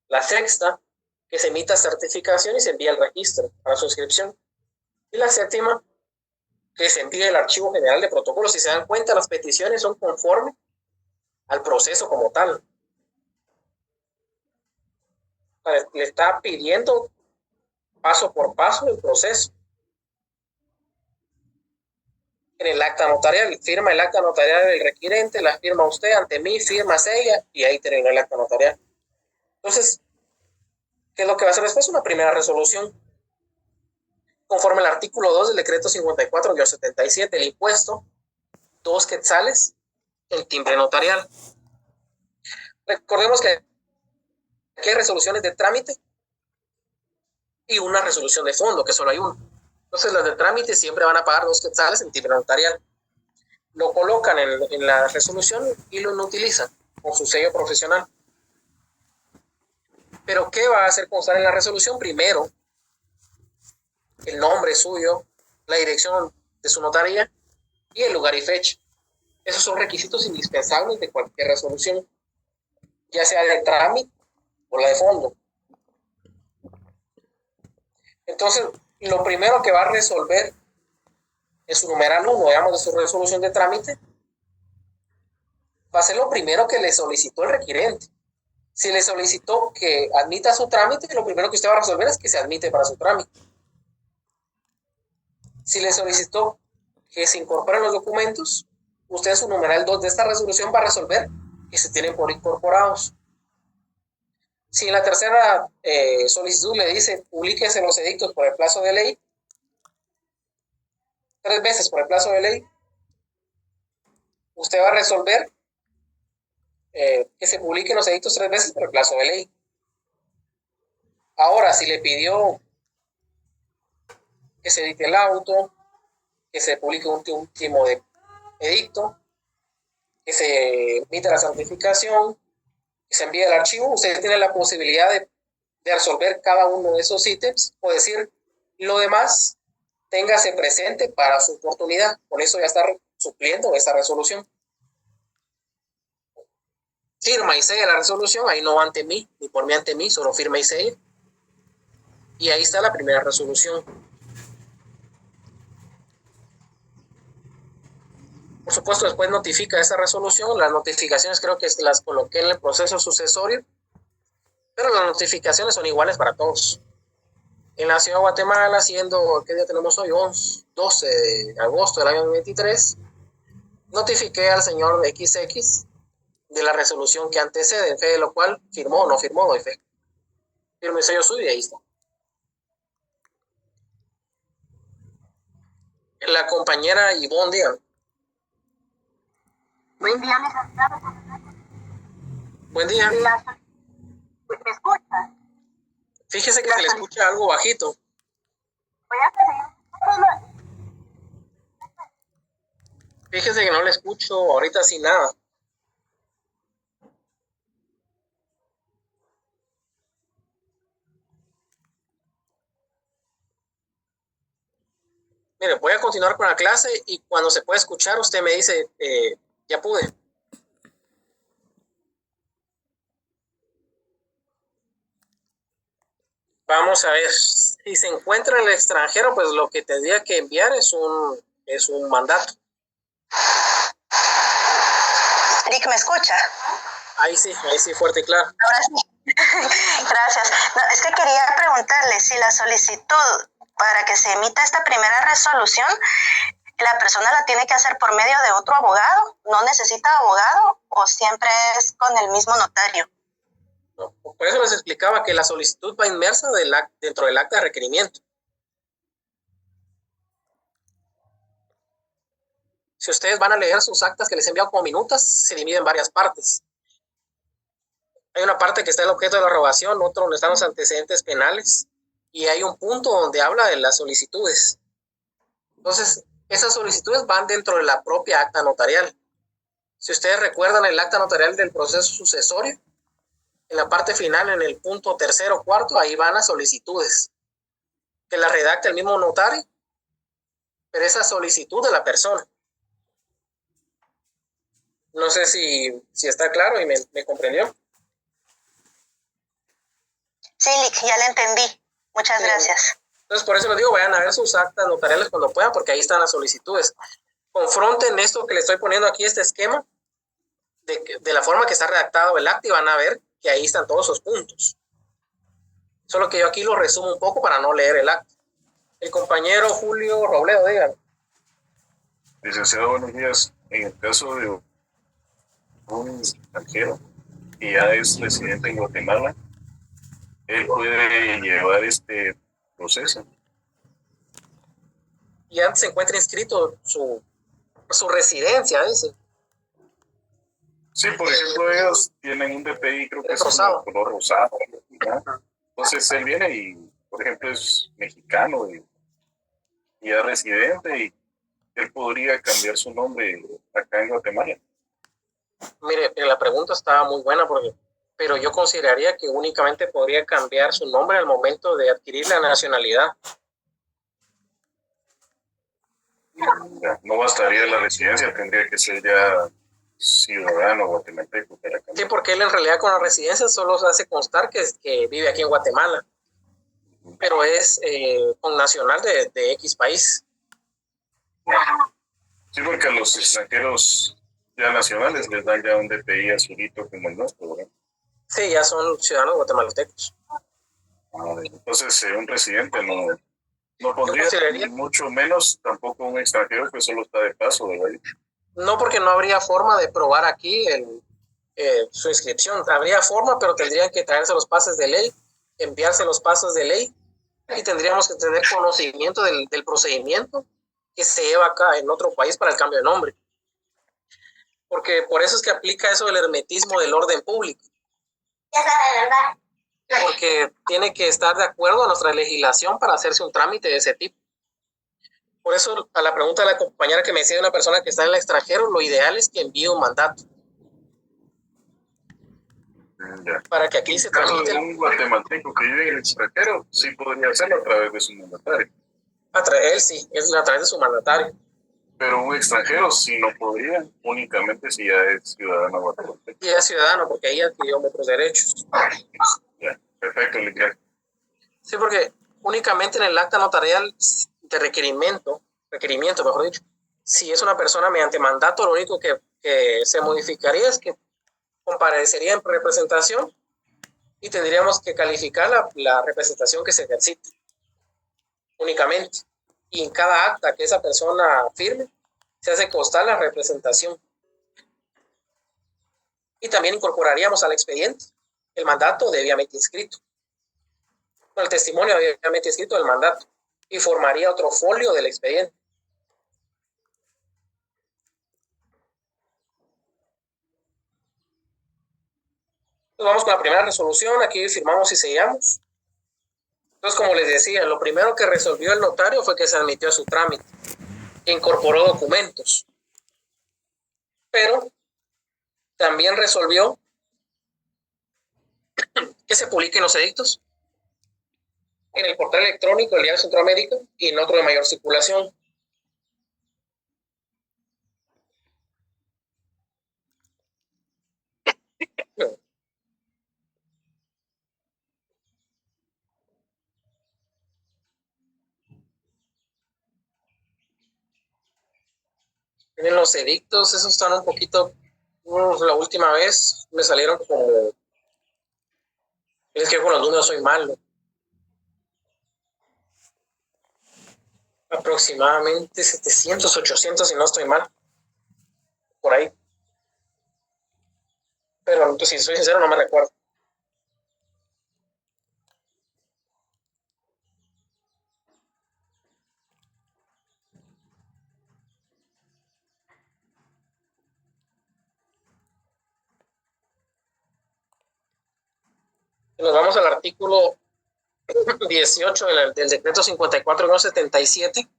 La sexta, que se emita certificación y se envíe al registro para su inscripción. Y la séptima, que se envíe el archivo general de protocolos. Si se dan cuenta, las peticiones son conforme al proceso como tal. Le está pidiendo paso por paso el proceso. en el acta notarial. Firma el acta notarial del requirente, la firma usted ante mí, firma ella y ahí terminó el acta notarial. Entonces, ¿qué es lo que va a hacer después? Una primera resolución. Conforme al artículo 2 del decreto 54-77, el impuesto, 2 quetzales, el timbre notarial. Recordemos que aquí hay resoluciones de trámite y una resolución de fondo, que solo hay una. Entonces, las de trámite siempre van a pagar 2 quetzales en timbre notarial. Lo colocan en la resolución y lo inutilizan con su sello profesional. Pero, ¿qué va a hacer constar en la resolución? Primero, el nombre suyo, la dirección de su notaría y el lugar y fecha. Esos son requisitos indispensables de cualquier resolución, ya sea de trámite o la de fondo. Entonces, lo primero que va a resolver en su numeral 1, digamos, de su resolución de trámite, va a ser lo primero que le solicitó el requirente. Si le solicitó que admita su trámite, lo primero que usted va a resolver es que se admite para su trámite. Si le solicitó que se incorporen los documentos, usted en su numeral 2 de esta resolución va a resolver que se tienen por incorporados. Si en la tercera solicitud le dice publíquese los edictos por el plazo de ley, 3 veces por el plazo de ley, usted va a resolver que se publiquen los edictos 3 veces por el plazo de ley. Ahora, si le pidió que se edite el auto, que se publique un último edicto, que se emita la certificación, que se envíe el archivo, usted tiene la posibilidad de resolver cada uno de esos ítems o decir lo demás, téngase presente para su oportunidad. Con eso ya está supliendo esta resolución. Firma y sella la resolución, ahí no ante mí, ni por mí ante mí, solo firma y sella. Y ahí está la primera resolución. Por supuesto, después notifica esa resolución. Las notificaciones creo que las coloqué en el proceso sucesorio, pero las notificaciones son iguales para todos. En la ciudad de Guatemala, siendo, ¿qué día tenemos hoy? 12 de agosto del año 2023, notifiqué al señor XX de la resolución que antecede, en fe de lo cual firmó o no firmó, doy fe. Firmo y sello suyo y ahí está. La compañera Ivonne, diga. Buen día, licenciado. Buen día. ¿Me escucha? Fíjese que se le escucha algo bajito. Voy a seguir. Fíjese que no le escucho ahorita sin nada. Mire, voy a continuar con la clase y cuando se pueda escuchar, usted me dice, ya pude. Vamos a ver, si se encuentra en el extranjero, pues lo que tendría que enviar es un mandato. Rick, ¿me escucha? Ahí sí, fuerte y claro. Ahora sí. Gracias. No, es que quería preguntarle si la solicitud para que se emita esta primera resolución, la persona la tiene que hacer por medio de otro abogado, no necesita abogado o siempre es con el mismo notario. No, por eso les explicaba que la solicitud va inmersa dentro del acta de requerimiento. Si ustedes van a leer sus actas que les he enviado como minutas, se dividen en varias partes. Hay una parte que está el objeto de la rogación, otro donde están los antecedentes penales, y hay un punto donde habla de las solicitudes. Entonces, esas solicitudes van dentro de la propia acta notarial. Si ustedes recuerdan el acta notarial del proceso sucesorio, en la parte final, en el punto 3º o 4º, ahí van las solicitudes, que la redacta el mismo notario, pero esa solicitud de la persona. No sé si está claro y me comprendió. Sí, Lick, ya le entendí. Muchas gracias. Entonces, por eso les digo, vayan a ver sus actas notariales cuando puedan, porque ahí están las solicitudes. Confronten esto que le estoy poniendo aquí, este esquema, de la forma que está redactado el acta, y van a ver que ahí están todos esos puntos. Solo que yo aquí lo resumo un poco para no leer el acta. El compañero Julio Robledo, dígame. Licenciado, buenos días. En el caso de un extranjero que ya es residente en Guatemala, él puede llevar este proceso. Y antes se encuentra inscrito su residencia, dice. Sí, por ejemplo, ellos tienen un DPI, creo que es rosado. color rosado. ¿No? Entonces él viene y, por ejemplo, es mexicano y es residente y él podría cambiar su nombre acá en Guatemala. Mire, la pregunta está muy buena, pero yo consideraría que únicamente podría cambiar su nombre al momento de adquirir la nacionalidad. No bastaría la residencia, tendría que ser ya ciudadano guatemalteco. Sí, porque él en realidad con la residencia solo se hace constar que vive aquí en Guatemala, pero es con nacional de X país. Sí, porque a los extranjeros ya nacionales les dan ya un DPI azulito como el nuestro, ¿verdad? Sí, ya son ciudadanos guatemaltecos. Entonces, un residente no podría, mucho menos tampoco un extranjero que solo está de paso, ¿verdad? No, porque no habría forma de probar aquí su inscripción. Habría forma, pero tendrían que traerse los pases de ley, enviarse los pases de ley, y tendríamos que tener conocimiento del procedimiento que se lleva acá en otro país para el cambio de nombre. Porque por eso es que aplica eso del hermetismo del orden público. Porque tiene que estar de acuerdo a nuestra legislación para hacerse un trámite de ese tipo. Por eso, a la pregunta de la compañera que me decía de una persona que está en el extranjero, lo ideal es que envíe un mandato. Ya. Para que aquí se tramite. Un guatemalteco que vive en el extranjero, sí podría hacerlo a través de su mandatario. Él sí, es a través de su mandatario. Pero un extranjero sí no podría, únicamente si ya es ciudadano guatemalteco. Y es ciudadano, porque ahí adquirió otros derechos. Ya, perfecto, Lidia. Sí, porque únicamente en el acta notarial de requerimiento, mejor dicho, si es una persona mediante mandato, lo único que se modificaría es que comparecería en representación y tendríamos que calificar la representación que se ejercite únicamente. Y en cada acta que esa persona firme, se hace constar la representación. Y también incorporaríamos al expediente el mandato debidamente inscrito. El testimonio debidamente inscrito del mandato. Y formaría otro folio del expediente. Entonces vamos con la primera resolución. Aquí firmamos y sellamos. Entonces, como les decía, lo primero que resolvió el notario fue que se admitió a su trámite. Incorporó documentos. Pero también resolvió que se publiquen los edictos en el portal electrónico del Diario Centroamérica y en otro de mayor circulación. En los edictos, esos están un poquito, la última vez me salieron como, es que con los números soy malo, aproximadamente 700, 800 si no estoy mal, por ahí. Pero si soy sincero no me recuerdo. Nos vamos al artículo 18 del decreto 54-77.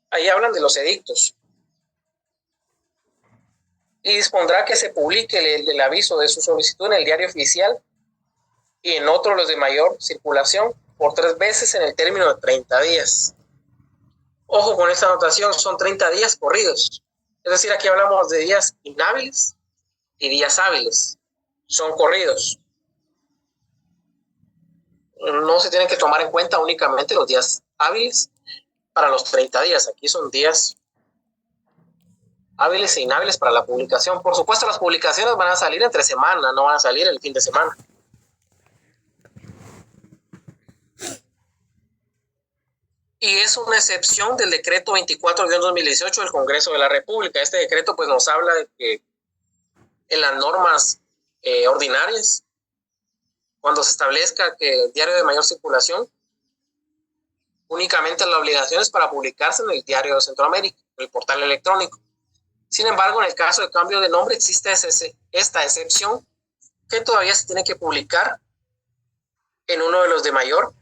Ahí hablan de los edictos. Y dispondrá que se publique el aviso de su solicitud en el diario oficial y en otros los de mayor circulación por 3 veces en el término de 30 días. Ojo con esta anotación, son 30 días corridos. Es decir, aquí hablamos de días inhábiles y días hábiles. Son corridos. No se tienen que tomar en cuenta únicamente los días hábiles para los 30 días. Aquí son días hábiles e inhábiles para la publicación. Por supuesto, las publicaciones van a salir entre semana, no van a salir el fin de semana. y es una excepción del decreto 24-2018 del Congreso de la República. Este decreto pues nos habla de que en las normas ordinarias, cuando se establezca que el diario de mayor circulación, únicamente la obligación es para publicarse en el Diario de Centroamérica, en el portal electrónico. Sin embargo, en el caso de cambio de nombre existe esta excepción que todavía se tiene que publicar en uno de los de mayor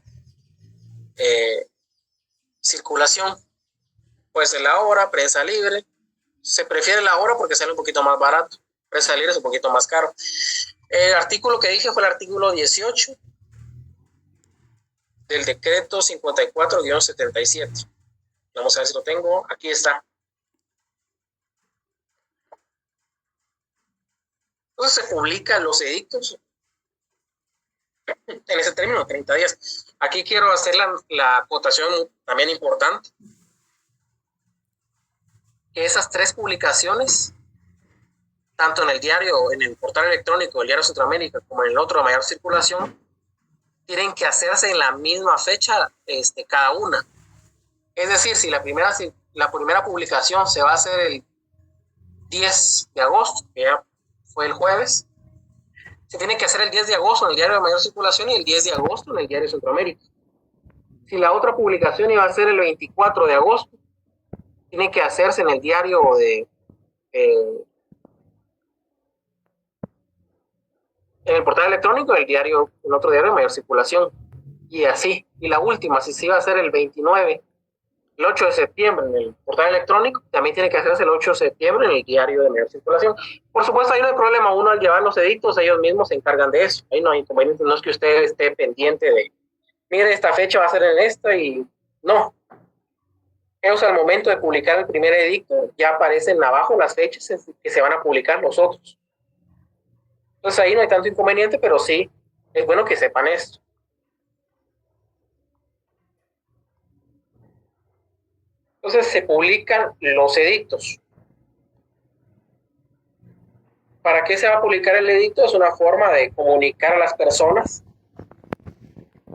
circulación. Pues en la hora, prensa libre, se prefiere la hora porque sale un poquito más barato. Prensa libre es un poquito más caro. El artículo que dije fue el artículo 18 del decreto 54-77. Vamos a ver si lo tengo. Aquí está. Entonces se publican los edictos en ese término, 30 días. Aquí quiero hacer la acotación también importante. Que esas 3 publicaciones, tanto en el diario, en el portal electrónico del Diario Centroamérica, como en el otro de mayor circulación, tienen que hacerse en la misma fecha cada una. Es decir, si la primera publicación se va a hacer el 10 de agosto, que ya fue el jueves, se tiene que hacer el 10 de agosto en el Diario de mayor circulación y el 10 de agosto en el Diario Centroamérica. Si la otra publicación iba a ser el 24 de agosto, tiene que hacerse en el diario en el portal electrónico, el otro diario de mayor circulación, y así. Y la última, si se iba a hacer el 29, el 8 de septiembre en el portal electrónico, también tiene que hacerse el 8 de septiembre en el diario de mayor circulación. Por supuesto, ahí no hay problema. Uno, al llevar los edictos, ellos mismos se encargan de eso. Ahí no hay inconveniente. No es que usted esté pendiente de, mire, esta fecha va a ser en esta, y no. Ellos, al momento de publicar el primer edicto, ya aparecen abajo las fechas en que se van a publicar los otros. Entonces ahí no hay tanto inconveniente, pero sí es bueno que sepan esto. Entonces se publican los edictos. ¿Para qué se va a publicar el edicto? Es una forma de comunicar a las personas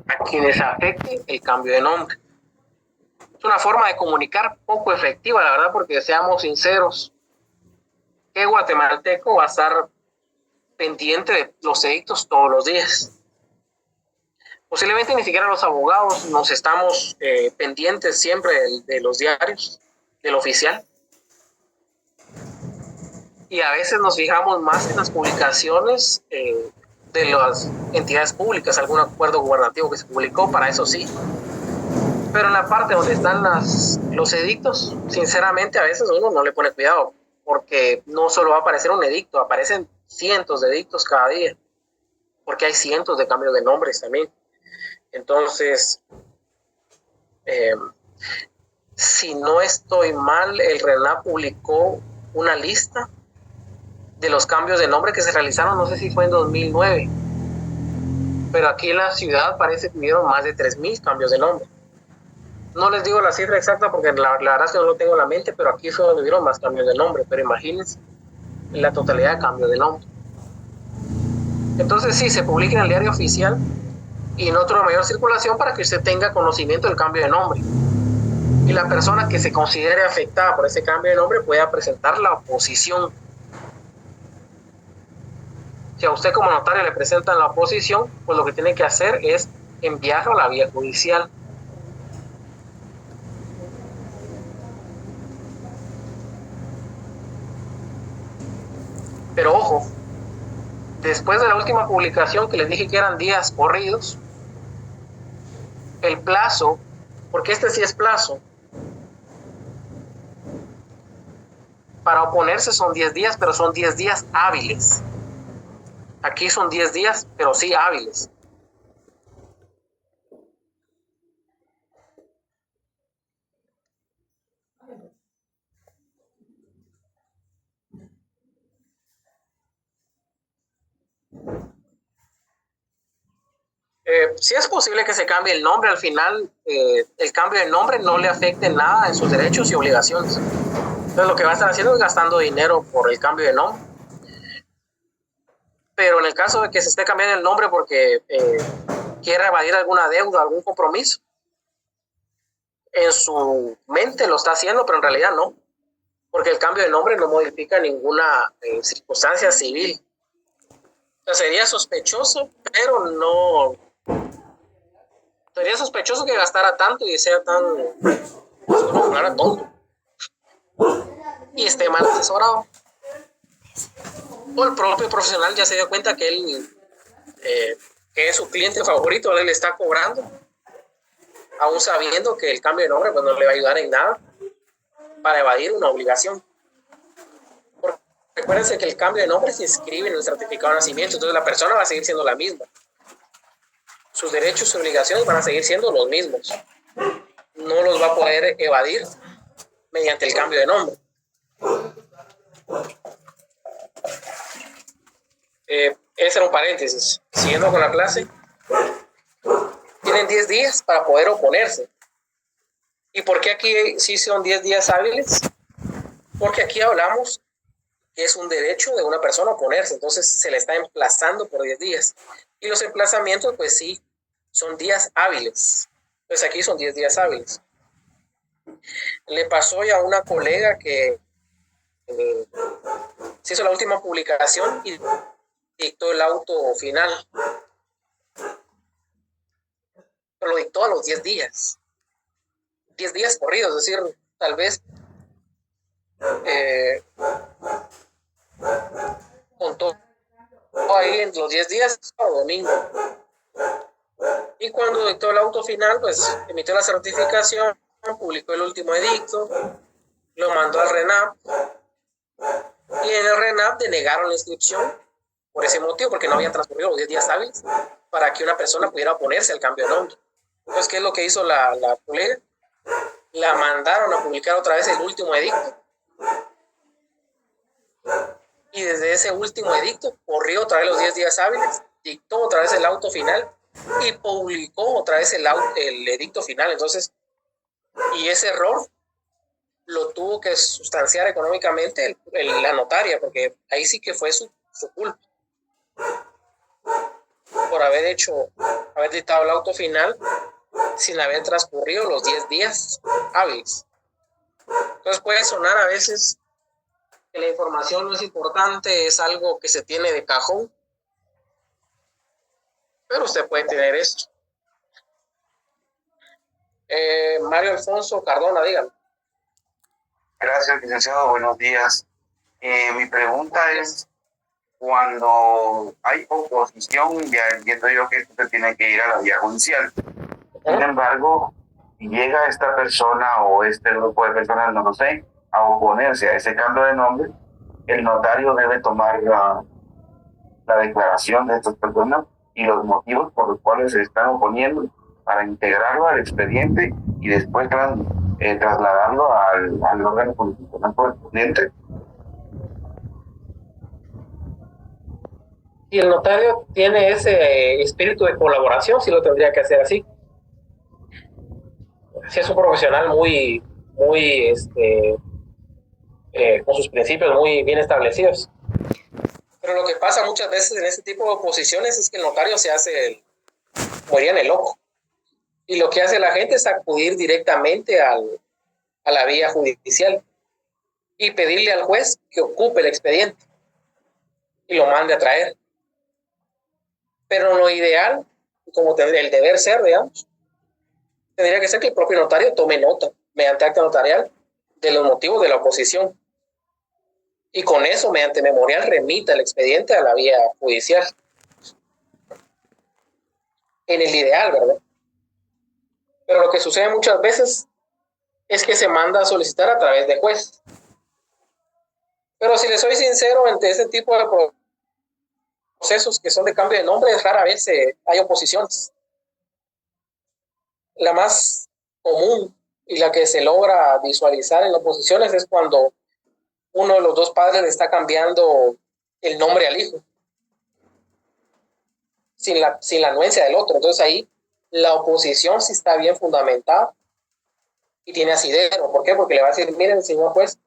a quienes afecte el cambio de nombre. Es una forma de comunicar poco efectiva, la verdad, porque seamos sinceros, ¿qué guatemalteco va a estar pendiente de los edictos todos los días? Posiblemente ni siquiera los abogados nos estamos pendientes siempre de los diarios, del oficial. Y a veces nos fijamos más en las publicaciones de las entidades públicas, algún acuerdo gubernativo que se publicó, para eso sí. Pero en la parte donde están los edictos, sinceramente a veces uno no le pone cuidado, porque no solo va a aparecer un edicto, aparecen cientos de edictos cada día, porque hay cientos de cambios de nombres también. Entonces, si no estoy mal, el RENAP publicó una lista de los cambios de nombre que se realizaron, no sé si fue en 2009, pero aquí en la ciudad parece que hubieron más de 3,000 cambios de nombre. No les digo la cifra exacta porque la verdad es que no lo tengo en la mente, pero aquí fue donde hubieron más cambios de nombre. Pero imagínense la totalidad de cambios de nombre. Entonces sí, se publica en el diario oficial y en otro de mayor circulación para que usted tenga conocimiento del cambio de nombre. Y la persona que se considere afectada por ese cambio de nombre pueda presentar la oposición. Si a usted como notario le presentan la oposición, pues lo que tiene que hacer es enviarlo a la vía judicial. Pero ojo, después de la última publicación que les dije que eran días corridos, el plazo, porque este sí es plazo, para oponerse son 10 días, pero son 10 días hábiles. Aquí son 10 días, pero sí hábiles. Sí es posible que se cambie el nombre. Al final, el cambio de nombre no le afecte nada en sus derechos y obligaciones. Entonces, lo que va a estar haciendo es gastando dinero por el cambio de nombre. Pero en el caso de que se esté cambiando el nombre porque quiera evadir alguna deuda, algún compromiso, en su mente lo está haciendo, pero en realidad no, porque el cambio de nombre no modifica ninguna circunstancia civil. O sea, sería sospechoso, pero no... Sería sospechoso que gastara tanto y sea tan... no era tonto. Y esté mal asesorado. O el propio profesional ya se dio cuenta que él... que es su cliente favorito, él le está cobrando, aún sabiendo que el cambio de nombre pues, no le va a ayudar en nada para evadir una obligación. Porque recuérdense que el cambio de nombre se inscribe en el certificado de nacimiento, entonces la persona va a seguir siendo la misma. Sus derechos y sus obligaciones van a seguir siendo los mismos. No los va a poder evadir mediante el cambio de nombre. Ese era un paréntesis. Siguiendo con la clase, tienen 10 días para poder oponerse. ¿Y por qué aquí sí son 10 días hábiles? Porque aquí hablamos que es un derecho de una persona oponerse, entonces se le está emplazando por 10 días. Y los emplazamientos, pues sí, son días hábiles. Pues aquí son 10 días hábiles. Le pasó ya a una colega que se hizo la última publicación y dictó el auto final. Pero lo dictó a los 10 días. 10 días corridos, es decir, tal vez contó ahí en los 10 días o domingo. Y cuando dictó el auto final, pues emitió la certificación, publicó el último edicto, lo mandó al RENAP y en el RENAP denegaron la inscripción por ese motivo, porque no habían transcurrido los 10 días hábiles para que una persona pudiera oponerse al cambio de nombre. Entonces, ¿qué es lo que hizo la colega? La mandaron a publicar otra vez el último edicto. Y desde ese último edicto corrió otra vez los 10 días hábiles, dictó otra vez el auto final y publicó otra vez el edicto final. Entonces, y ese error lo tuvo que sustanciar económicamente la notaria, porque ahí sí que fue su culpa por haber dictado el auto final sin haber transcurrido los 10 días hábiles. Entonces puede sonar a veces que la información no es importante, es algo que se tiene de cajón, pero usted puede tener esto. Mario Alfonso Cardona, dígame. Gracias, licenciado. Buenos días. Mi pregunta es, cuando hay oposición, ya entiendo yo que esto se tiene que ir a la vía judicial. Sin embargo, si llega esta persona o este grupo de personas, no lo sé, a oponerse a ese cambio de nombre, el notario debe tomar la declaración de estas personas y los motivos por los cuales se están oponiendo para integrarlo al expediente y después trasladarlo al órgano jurisdiccional correspondiente. Si el notario tiene ese espíritu de colaboración, sí lo tendría que hacer así. Si es un profesional muy con sus principios muy bien establecidos. Pero lo que pasa muchas veces en este tipo de oposiciones es que el notario se hace en el loco. Y lo que hace la gente es acudir directamente a la vía judicial y pedirle al juez que ocupe el expediente y lo mande a traer. Pero lo ideal, como tendría el deber ser, digamos, tendría que ser que el propio notario tome nota mediante acta notarial de los motivos de la oposición y con eso, mediante memorial, remita el expediente a la vía judicial. En el ideal, ¿verdad? Pero lo que sucede muchas veces es que se manda a solicitar a través de juez. Pero si le soy sincero, entre ese tipo de procesos que son de cambio de nombre, rara vez hay oposiciones. La más común y la que se logra visualizar en oposiciones es cuando uno de los dos padres le está cambiando el nombre al hijo sin la anuencia del otro. Entonces ahí la oposición sí está bien fundamentada y tiene asidero. ¿Por qué? Porque le va a decir, miren, señor juez,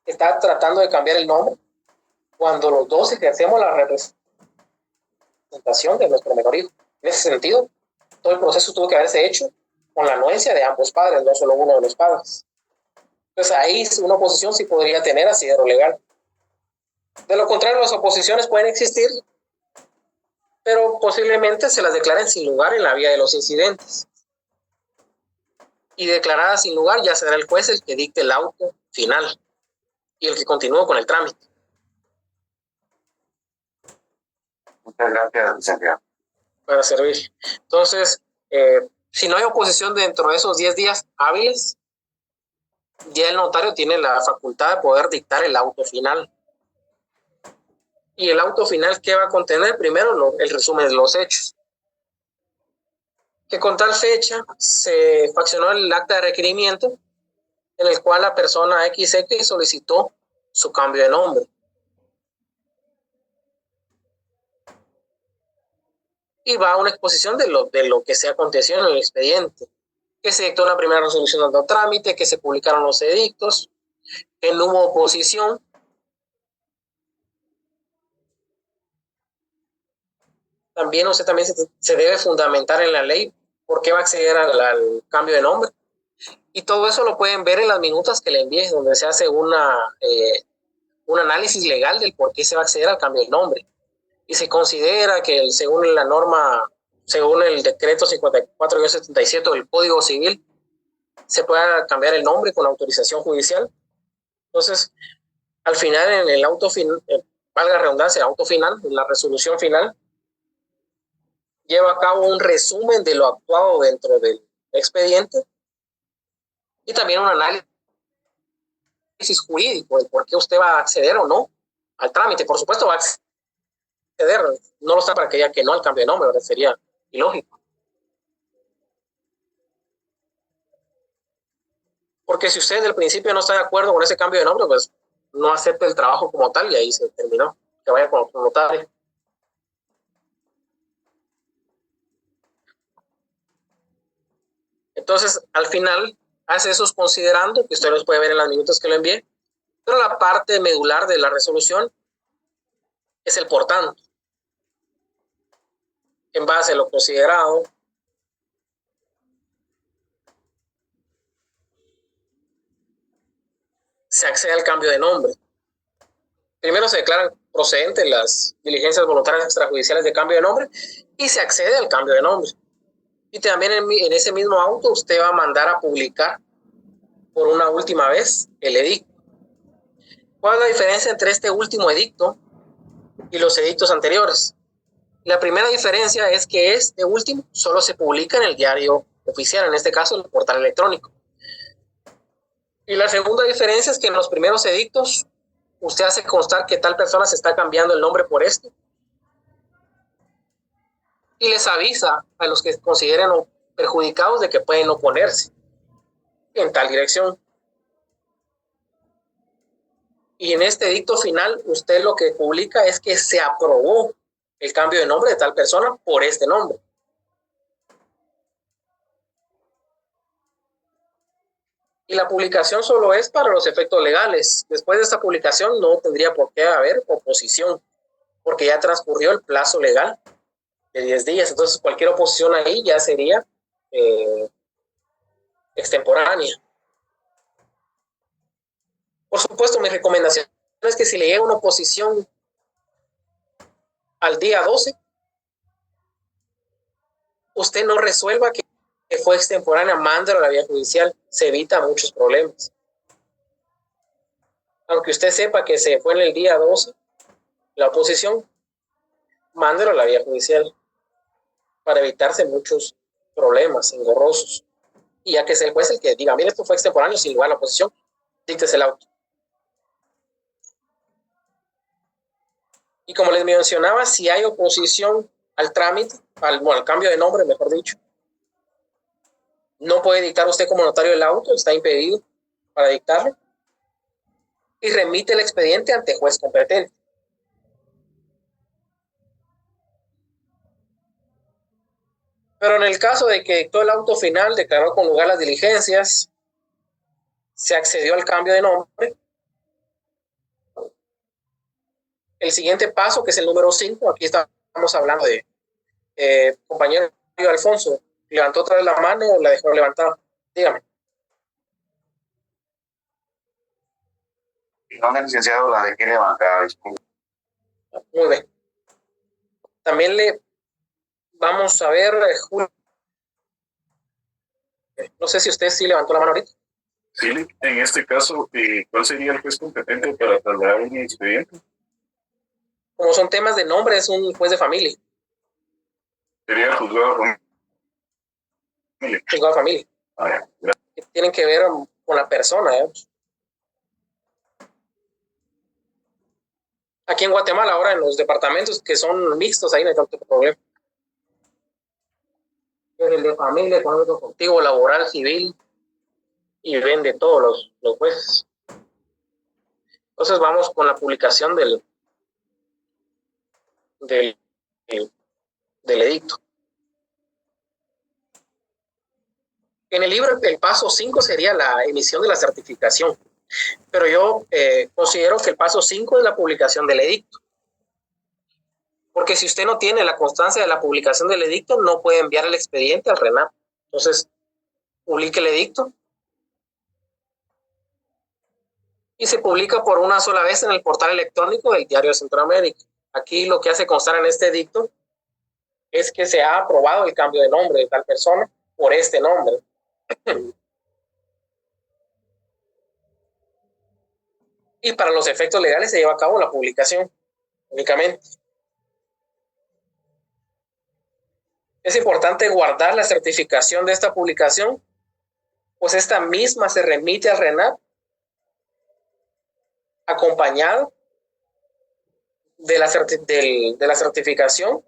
está tratando de cambiar el nombre cuando los dos ejercemos la representación de nuestro menor hijo. En ese sentido, todo el proceso tuvo que haberse hecho con la anuencia de ambos padres, no solo uno de los padres. Entonces ahí una oposición sí podría tener asidero legal. De lo contrario, las oposiciones pueden existir, pero posiblemente se las declaren sin lugar en la vía de los incidentes. Y declarada sin lugar, ya será el juez el que dicte el auto final y el que continúe con el trámite. Muchas gracias, licenciado. Para servir. Entonces, si no hay oposición dentro de esos 10 días hábiles, ya el notario tiene la facultad de poder dictar el auto final. Y el auto final, ¿qué va a contener? Primero, el resumen de los hechos. Que con tal fecha se faccionó el acta de requerimiento en el cual la persona XX solicitó su cambio de nombre. Y va a una exposición de lo que se aconteció en el expediente. Que se dictó una primera resolución de trámite, que se publicaron los edictos, que no hubo oposición. También usted también se debe fundamentar en la ley por qué va a acceder al cambio de nombre. Y todo eso lo pueden ver en las minutas que le envíe, donde se hace un análisis legal del por qué se va a acceder al cambio de nombre. Y se considera que según la norma, según el decreto 54-77 del Código Civil, se pueda cambiar el nombre con autorización judicial. Entonces, al final, en el auto final, valga la redundancia, auto final, en la resolución final, lleva a cabo un resumen de lo actuado dentro del expediente y también un análisis jurídico de por qué usted va a acceder o no al trámite. Por supuesto va a acceder, no lo está para que diga que no al cambio de nombre, ¿verdad? Sería ilógico. Porque si usted desde el principio no está de acuerdo con ese cambio de nombre, pues no acepte el trabajo como tal y ahí se terminó. Que vaya con otro notario. Entonces, al final, hace esos considerando, que usted los puede ver en las minutos que lo envié, pero la parte medular de la resolución es el por tanto. En base a lo considerado, se accede al cambio de nombre. Primero se declaran procedentes las diligencias voluntarias extrajudiciales de cambio de nombre y se accede al cambio de nombre. Y también en ese mismo auto usted va a mandar a publicar por una última vez el edicto. ¿Cuál es la diferencia entre este último edicto y los edictos anteriores? La primera diferencia es que este último solo se publica en el diario oficial, en este caso el portal electrónico. Y la segunda diferencia es que en los primeros edictos usted hace constar que tal persona se está cambiando el nombre por este y les avisa a los que consideren perjudicados de que pueden oponerse en tal dirección. Y en este edicto final, usted lo que publica es que se aprobó el cambio de nombre de tal persona por este nombre. Y la publicación solo es para los efectos legales. Después de esta publicación no tendría por qué haber oposición, porque ya transcurrió el plazo legal de 10 días. Entonces cualquier oposición ahí ya sería extemporánea. Por supuesto, mi recomendación es que si le llega una oposición al día 12, usted no resuelva que fue extemporánea, mándelo a la vía judicial, se evita muchos problemas. Aunque usted sepa que se fue en el día 12, la oposición, mándelo a la vía judicial para evitarse muchos problemas engorrosos. Y ya que es el juez el que diga, mire, esto fue extemporáneo, sin lugar a la oposición, díctese el auto. Y como les mencionaba, si hay oposición al trámite, al cambio de nombre, mejor dicho, no puede dictar usted como notario el auto, está impedido para dictarlo, y remite el expediente ante juez competente. Pero en el caso de que dictó el auto final, declaró con lugar las diligencias, se accedió al cambio de nombre, el siguiente paso, que es el número 5, aquí estamos hablando de compañero Alfonso, ¿Levantó otra vez la mano o la dejó levantada? Dígame. No, licenciado, la dejé levantada, disculpe. Muy bien. También le vamos a ver, Julio. No sé si usted sí levantó la mano ahorita. Sí, en este caso, ¿cuál sería el juez competente para trasladar un expediente? Como son temas de nombre, es un juez de familia. Sería el juzgado de familia. Juzgado de familia. Que tienen que ver con la persona, digamos. Aquí en Guatemala, ahora en los departamentos que son mixtos, ahí no hay tanto problema. El de familia, económico, contigo, laboral, civil, y ven de todos los jueces. Entonces vamos con la publicación del edicto. En el libro, el paso 5 sería la emisión de la certificación, pero yo considero que el paso 5 es la publicación del edicto. Porque si usted no tiene la constancia de la publicación del edicto, no puede enviar el expediente al RENAP. Entonces, publique el edicto y se publica por una sola vez en el portal electrónico del Diario de Centroamérica. Aquí lo que hace constar en este edicto es que se ha aprobado el cambio de nombre de tal persona por este nombre. Y para los efectos legales se lleva a cabo la publicación únicamente. Es importante guardar la certificación de esta publicación, pues esta misma se remite al RENAP acompañado de la certificación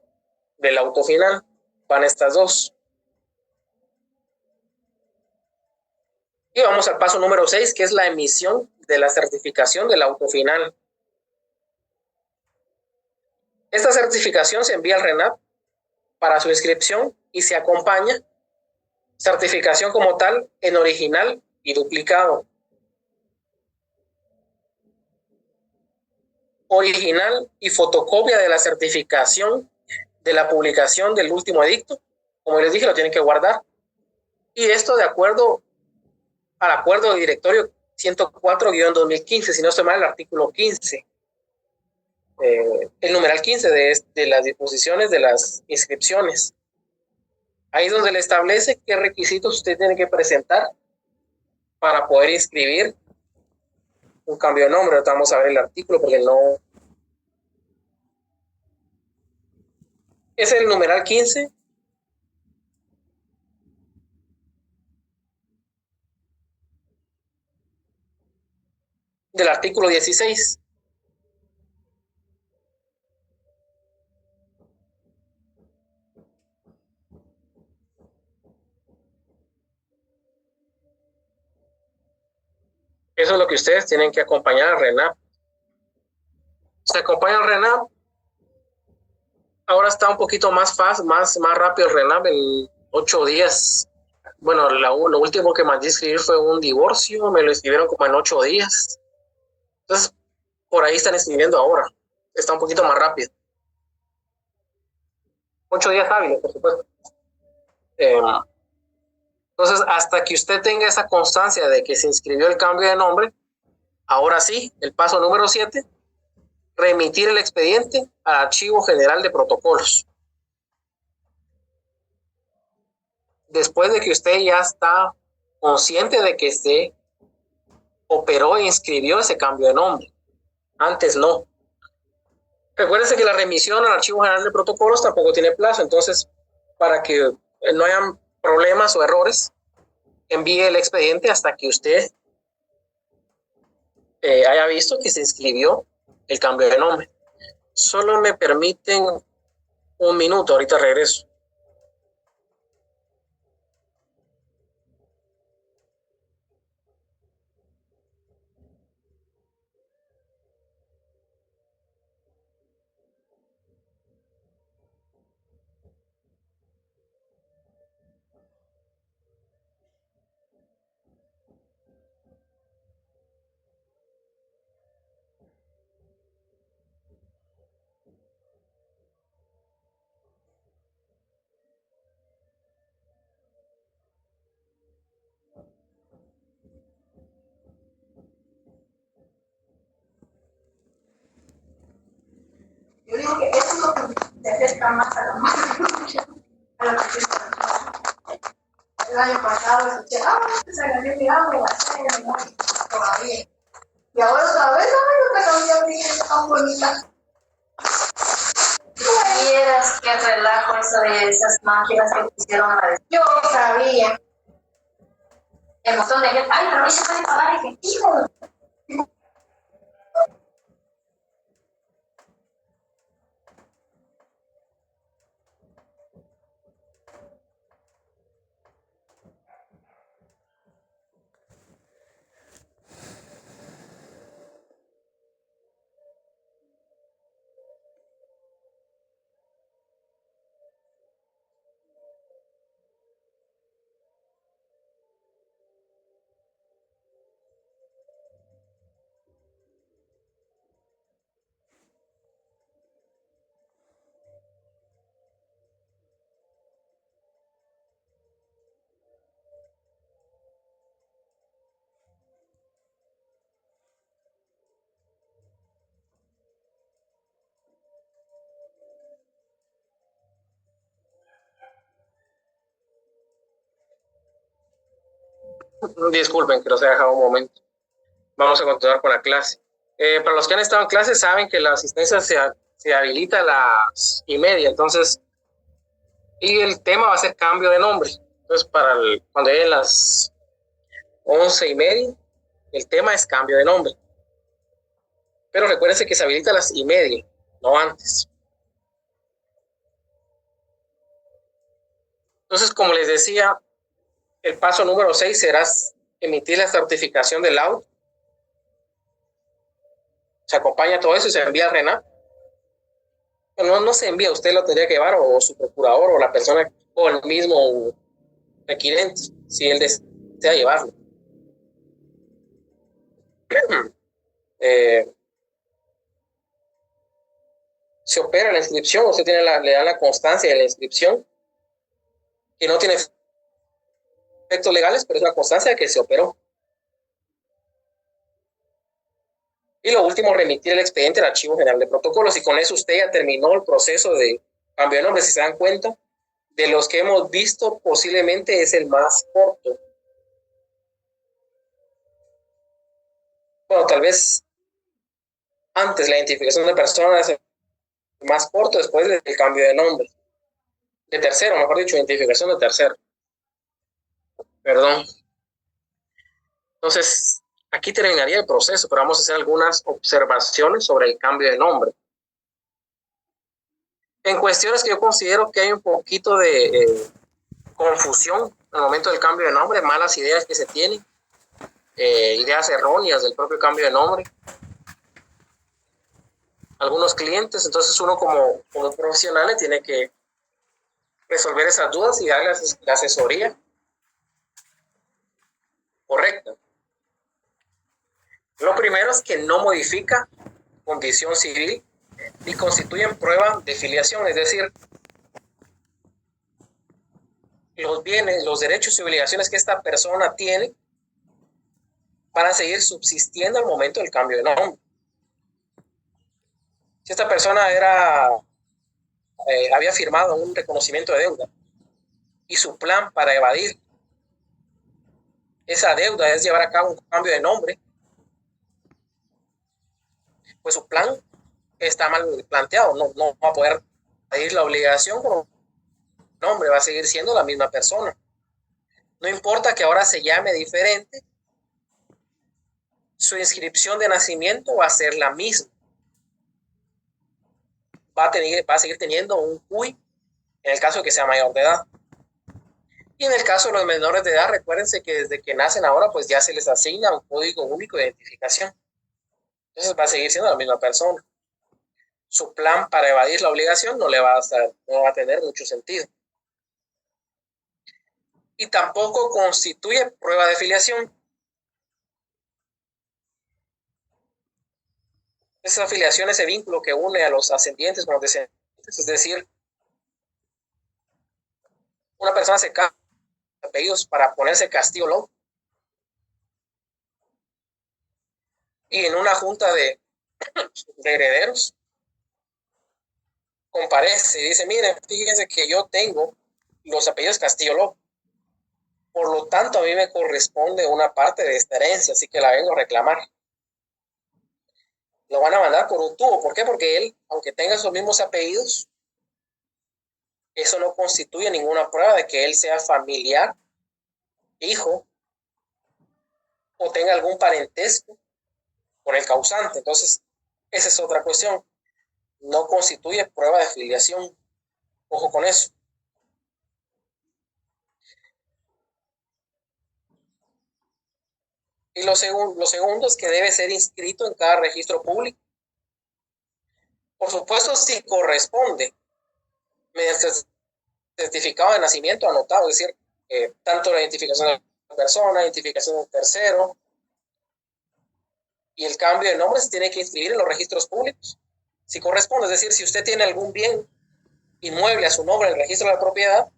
del auto final. Van estas dos. Y vamos al paso número 6, que es la emisión de la certificación del auto final. Esta certificación se envía al RENAP para su inscripción y se acompaña certificación como tal en original y duplicado. Original y fotocopia de la certificación de la publicación del último edicto. Como les dije, lo tienen que guardar. Y esto de acuerdo al acuerdo de directorio 104-2015, si no estoy mal, el artículo 15. El numeral 15 de las disposiciones de las inscripciones. Ahí es donde le establece qué requisitos usted tiene que presentar para poder inscribir un cambio de nombre. Ahorita vamos a ver el artículo porque no... Es el numeral 15. Del artículo 16. Eso es lo que ustedes tienen que acompañar al RENAP. Se acompaña al RENAP. Ahora está un poquito más fácil, más rápido el RENAP en 8 días. Bueno, lo último que mandé a escribir fue un divorcio. Me lo escribieron como en 8 días. Entonces, por ahí están escribiendo ahora. Está un poquito más rápido. 8 días hábiles, por supuesto. Entonces, hasta que usted tenga esa constancia de que se inscribió el cambio de nombre, ahora sí, el paso número 7, remitir el expediente al Archivo General de Protocolos. Después de que usted ya está consciente de que se operó e inscribió ese cambio de nombre. Antes no. Recuérdense que la remisión al Archivo General de Protocolos tampoco tiene plazo, entonces para que no hayan problemas o errores, envíe el expediente hasta que usted haya visto que se inscribió el cambio de nombre. Solo me permiten un minuto, ahorita regreso. acerca más a lo que el año pasado escuché, se gané mi agua, todavía. Y ahora otra vez, no te cambió mi gente tan bonita. ¿Vieras qué relajo eso de esas máquinas que pusieron a la vez? Yo sabía. El montón de gente, ay, pero ahí se puede pagar efectivo. Disculpen que los he dejado un momento. Vamos a continuar con la clase. Para los que han estado en clase saben que la asistencia se habilita a las 1:30, entonces, y el tema va a ser cambio de nombre. Entonces, cuando lleguen las 11:30, el tema es cambio de nombre. Pero recuérdense que se habilita a las 1:30, no antes. Entonces, como les decía, el paso número 6 será emitir la certificación del laudo. Se acompaña todo eso y se envía a RENAP. Pero no se envía, usted lo tendría que llevar, o su procurador, o la persona, o el mismo requirente, si él desea llevarlo. Se opera la inscripción, usted le da la constancia de la inscripción, que no tiene efectos legales, pero es una constancia de que se operó. Y lo último, remitir el expediente al Archivo General de Protocolos. Y con eso usted ya terminó el proceso de cambio de nombre. Si se dan cuenta, de los que hemos visto, posiblemente es el más corto. Bueno, tal vez antes la identificación de personas es el más corto, después del cambio de nombre. De tercero, mejor dicho, identificación de tercero. Perdón. Entonces, aquí terminaría el proceso, pero vamos a hacer algunas observaciones sobre el cambio de nombre. En cuestiones que yo considero que hay un poquito de confusión al momento del cambio de nombre, malas ideas que se tienen, ideas erróneas del propio cambio de nombre. Algunos clientes, entonces uno como profesional tiene que resolver esas dudas y darles la asesoría correcta. Lo primero es que no modifica condición civil ni constituyen prueba de filiación, es decir, los bienes, los derechos y obligaciones que esta persona tiene van a seguir subsistiendo al momento del cambio de nombre. Si esta persona había firmado un reconocimiento de deuda y su plan para evadir esa deuda es llevar a cabo un cambio de nombre, pues su plan está mal planteado, no va a poder pedir la obligación con un nombre, va a seguir siendo la misma persona. No importa que ahora se llame diferente, su inscripción de nacimiento va a ser la misma. Va a seguir teniendo un CUI en el caso de que sea mayor de edad. Y en el caso de los menores de edad, recuérdense que desde que nacen ahora, pues ya se les asigna un código único de identificación. Entonces va a seguir siendo la misma persona. Su plan para evadir la obligación no va a tener mucho sentido. Y tampoco constituye prueba de filiación. Esa afiliación, ese vínculo que une a los ascendientes con los descendientes, es decir, una persona se casa apellidos para ponerse Castillo-Long y en una junta de herederos comparece y dice, miren, fíjense que yo tengo los apellidos Castillo López. Por lo tanto, a mí me corresponde una parte de esta herencia, así que la vengo a reclamar. Lo van a mandar por un tubo. ¿Por qué? Porque él, aunque tenga esos mismos apellidos, eso no constituye ninguna prueba de que él sea familiar, hijo, o tenga algún parentesco con el causante. Entonces, esa es otra cuestión. No constituye prueba de filiación. Ojo con eso. Y lo segundo es que debe ser inscrito en cada registro público. Por supuesto, si corresponde, mediante certificado de nacimiento anotado, es decir, tanto la identificación de la persona, identificación del tercero, y el cambio de nombre se tiene que inscribir en los registros públicos. Si corresponde, es decir, si usted tiene algún bien inmueble a su nombre en el registro de la propiedad,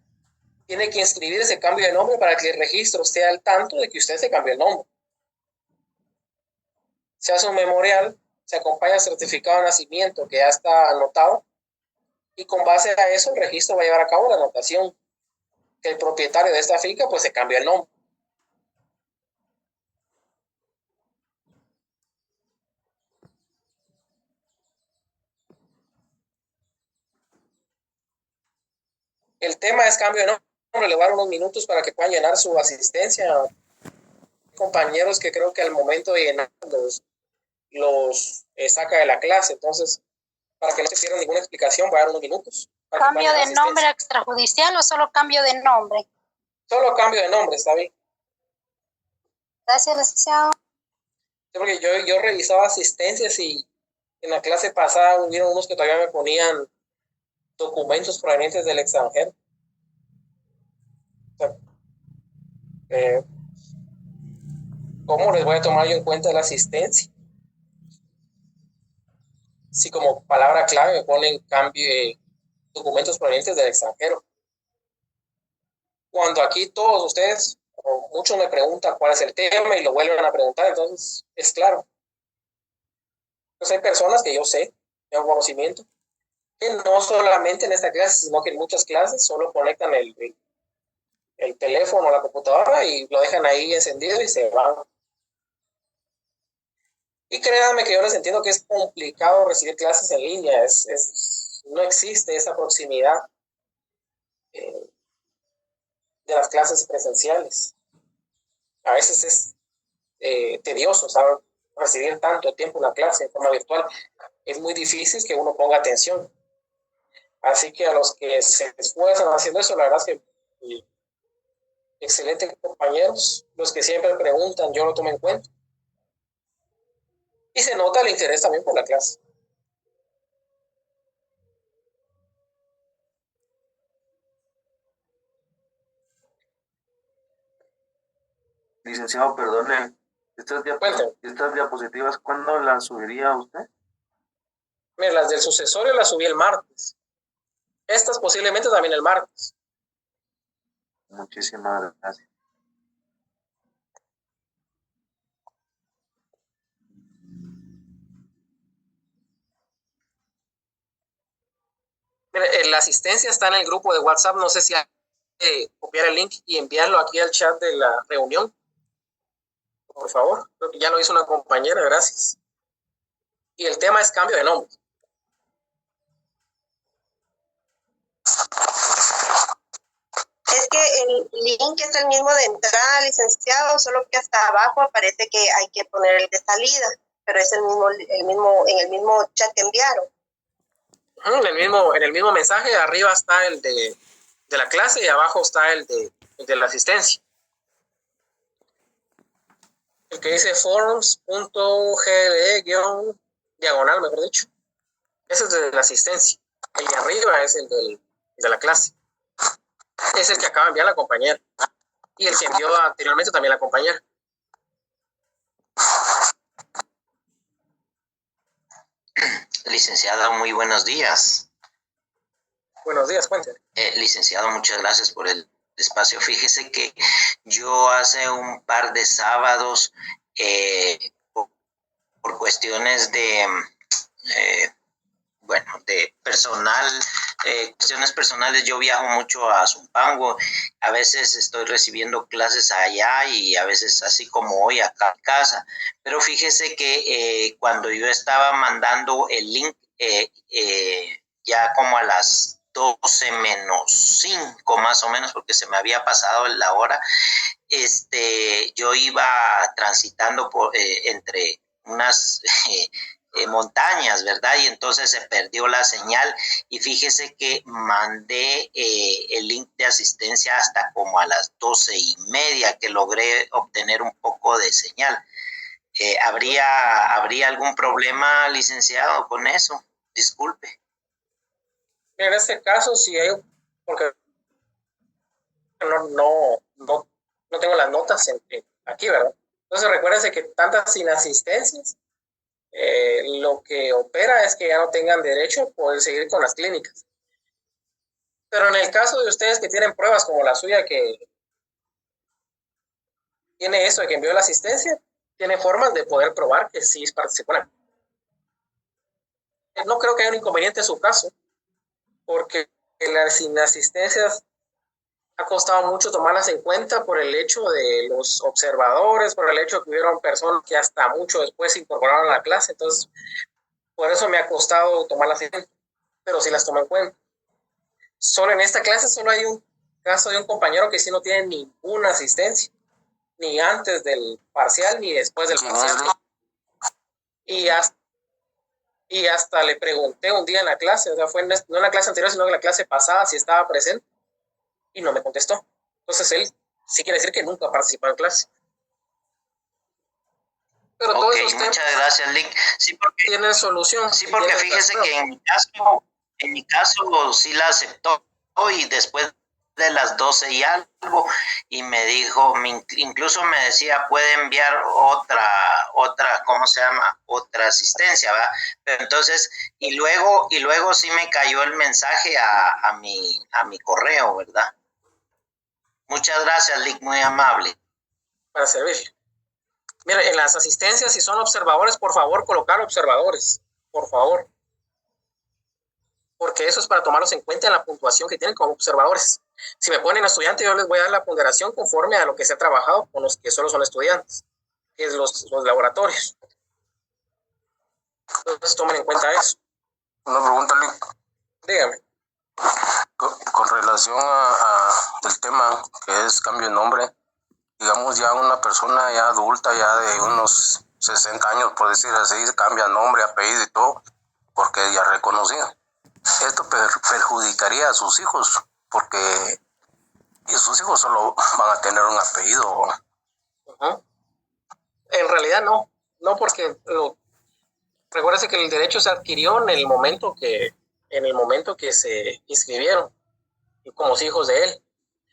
tiene que inscribir ese cambio de nombre para que el registro esté al tanto de que usted se cambió el nombre. Se hace un memorial, se acompaña el certificado de nacimiento que ya está anotado, y con base a eso el registro va a llevar a cabo la anotación que el propietario de esta finca pues se cambió el nombre. El tema es cambio de nombre. Le voy a dar unos minutos para que puedan llenar su asistencia. Compañeros que creo que al momento de llenar los saca de la clase. Entonces, para que no se pierda ninguna explicación, voy a dar unos minutos. ¿Cambio de nombre extrajudicial o solo cambio de nombre? Solo cambio de nombre, está bien. Gracias, licenciado. Sí, porque yo revisaba asistencias y en la clase pasada hubieron unos que todavía me ponían documentos provenientes del extranjero. O sea, ¿cómo les voy a tomar yo en cuenta la asistencia? Si como palabra clave me ponen cambio de documentos provenientes del extranjero. Cuando aquí todos ustedes, o muchos me preguntan cuál es el tema y lo vuelven a preguntar, entonces es claro. Entonces hay personas que yo sé, tengo conocimiento, que no solamente en esta clase, sino que en muchas clases solo conectan el teléfono o la computadora y lo dejan ahí encendido y se van. Y créanme que yo les entiendo que es complicado recibir clases en línea, no existe esa proximidad de las clases presenciales. A veces es tedioso, ¿sabes? Recibir tanto tiempo una clase de forma virtual. Es muy difícil que uno ponga atención. Así que a los que se esfuerzan haciendo eso, la verdad es que excelentes compañeros, los que siempre preguntan, yo lo tomo en cuenta. Y se nota el interés también por la clase. Licenciado, perdone, estas diapositivas, ¿cuándo las subiría usted? Mira, las del sucesorio las subí el martes. Estas posiblemente también el martes. Muchísimas gracias. Mira, la asistencia está en el grupo de WhatsApp. No sé si hay que copiar el link y enviarlo aquí al chat de la reunión. Por favor. Creo que ya lo hizo una compañera, gracias. Y el tema es cambio de nombre. Es que el link es el mismo de entrada, licenciado, solo que hasta abajo aparece que hay que poner el de salida, pero es el mismo chat que enviaron. En el mismo mensaje, arriba está el de la clase y abajo está el de la asistencia. El que dice forums.gde-diagonal, mejor dicho. Ese es de la asistencia. El de arriba es el de la clase. Es el que acaba de enviar la compañera. Y el que envió anteriormente también la compañera. Licenciado, muy buenos días. Buenos días, cuénteme. Licenciado, muchas gracias por el espacio. Fíjese que yo hace un par de sábados, por cuestiones de cuestiones personales, yo viajo mucho a Zumpango, a veces estoy recibiendo clases allá y a veces así como hoy acá en casa, pero fíjese que cuando yo estaba mandando el link, ya como a las 12:05 más o menos, porque se me había pasado la hora, yo iba transitando entre unas montañas, ¿verdad? Y entonces se perdió la señal y fíjese que mandé el link de asistencia hasta como a las 12:30 que logré obtener un poco de señal. ¿Habría algún problema, licenciado, con eso? Disculpe. En este caso, sí hay, porque no tengo las notas aquí, ¿verdad? Entonces recuérdense que tantas inasistencias, lo que opera es que ya no tengan derecho a poder seguir con las clínicas. Pero en el caso de ustedes que tienen pruebas como la suya, que tiene eso de que envió la asistencia, tiene formas de poder probar que sí participan. No creo que haya un inconveniente en su caso, porque las inasistencias ha costado mucho tomarlas en cuenta por el hecho de los observadores, por el hecho de que hubieron personas que hasta mucho después se incorporaron a la clase. Entonces, por eso me ha costado tomarlas en cuenta, pero sí las tomo en cuenta. Solo en esta clase solo hay un caso de un compañero que sí no tiene ninguna asistencia, ni antes del parcial ni después del parcial. Y hasta le pregunté un día en la clase, o sea, no en la clase anterior, sino en la clase pasada, si estaba presente, y no me contestó. Entonces él sí quiere decir que nunca participó en clase. Pero todos esos temas, muchas gracias, Lick. Sí, porque tienen solución. Sí, porque fíjese que en mi caso sí la aceptó y después de las 12 y algo, y me dijo, incluso me decía, puede enviar otra, ¿cómo se llama? Otra asistencia, ¿verdad? Pero entonces, y luego sí me cayó el mensaje a mi correo, ¿verdad? Muchas gracias, Lick, muy amable. Para servir. Mira, en las asistencias, si son observadores, por favor, colocar observadores, por favor. Porque eso es para tomarlos en cuenta en la puntuación que tienen como observadores. Si me ponen estudiante, yo les voy a dar la ponderación conforme a lo que se ha trabajado con los que solo son estudiantes, que es los laboratorios. Entonces tomen en cuenta eso. Una pregunta, Lick. Dígame. Con relación al tema que es cambio de nombre, digamos ya una persona ya adulta, ya de unos 60 años, por decir así, cambia nombre, apellido y todo, porque ya reconocido. Esto perjudicaría a sus hijos, porque sus hijos solo van a tener un apellido. Uh-huh. En realidad no porque recuérdese que el derecho se adquirió en el momento que se inscribieron como hijos de él.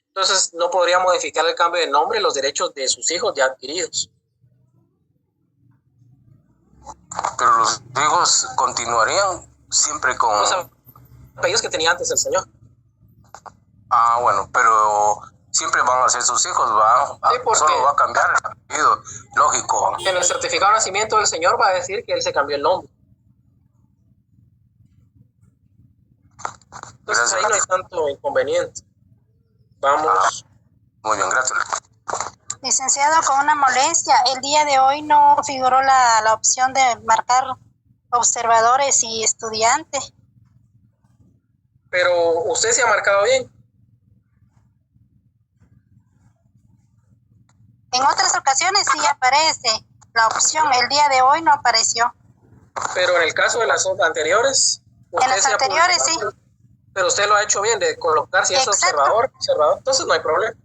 Entonces no podría modificar el cambio de nombre los derechos de sus hijos ya adquiridos. Pero los hijos continuarían siempre con los apellidos que tenía antes el señor. Bueno, pero siempre van a ser sus hijos, ¿va? Sí, solo va a cambiar el apellido, lógico. En el certificado de nacimiento del señor va a decir que él se cambió el nombre. Entonces ahí no hay tanto inconveniente. Vamos. Muy bien, gracias. Licenciado, con una molestia, el día de hoy no figuró la opción de marcar observadores y estudiantes. Pero usted se ha marcado bien. En otras ocasiones sí aparece la opción, el día de hoy no apareció. Pero en el caso de las anteriores. En las anteriores sí. Pero usted lo ha hecho bien de colocar si es observador, entonces no hay problema.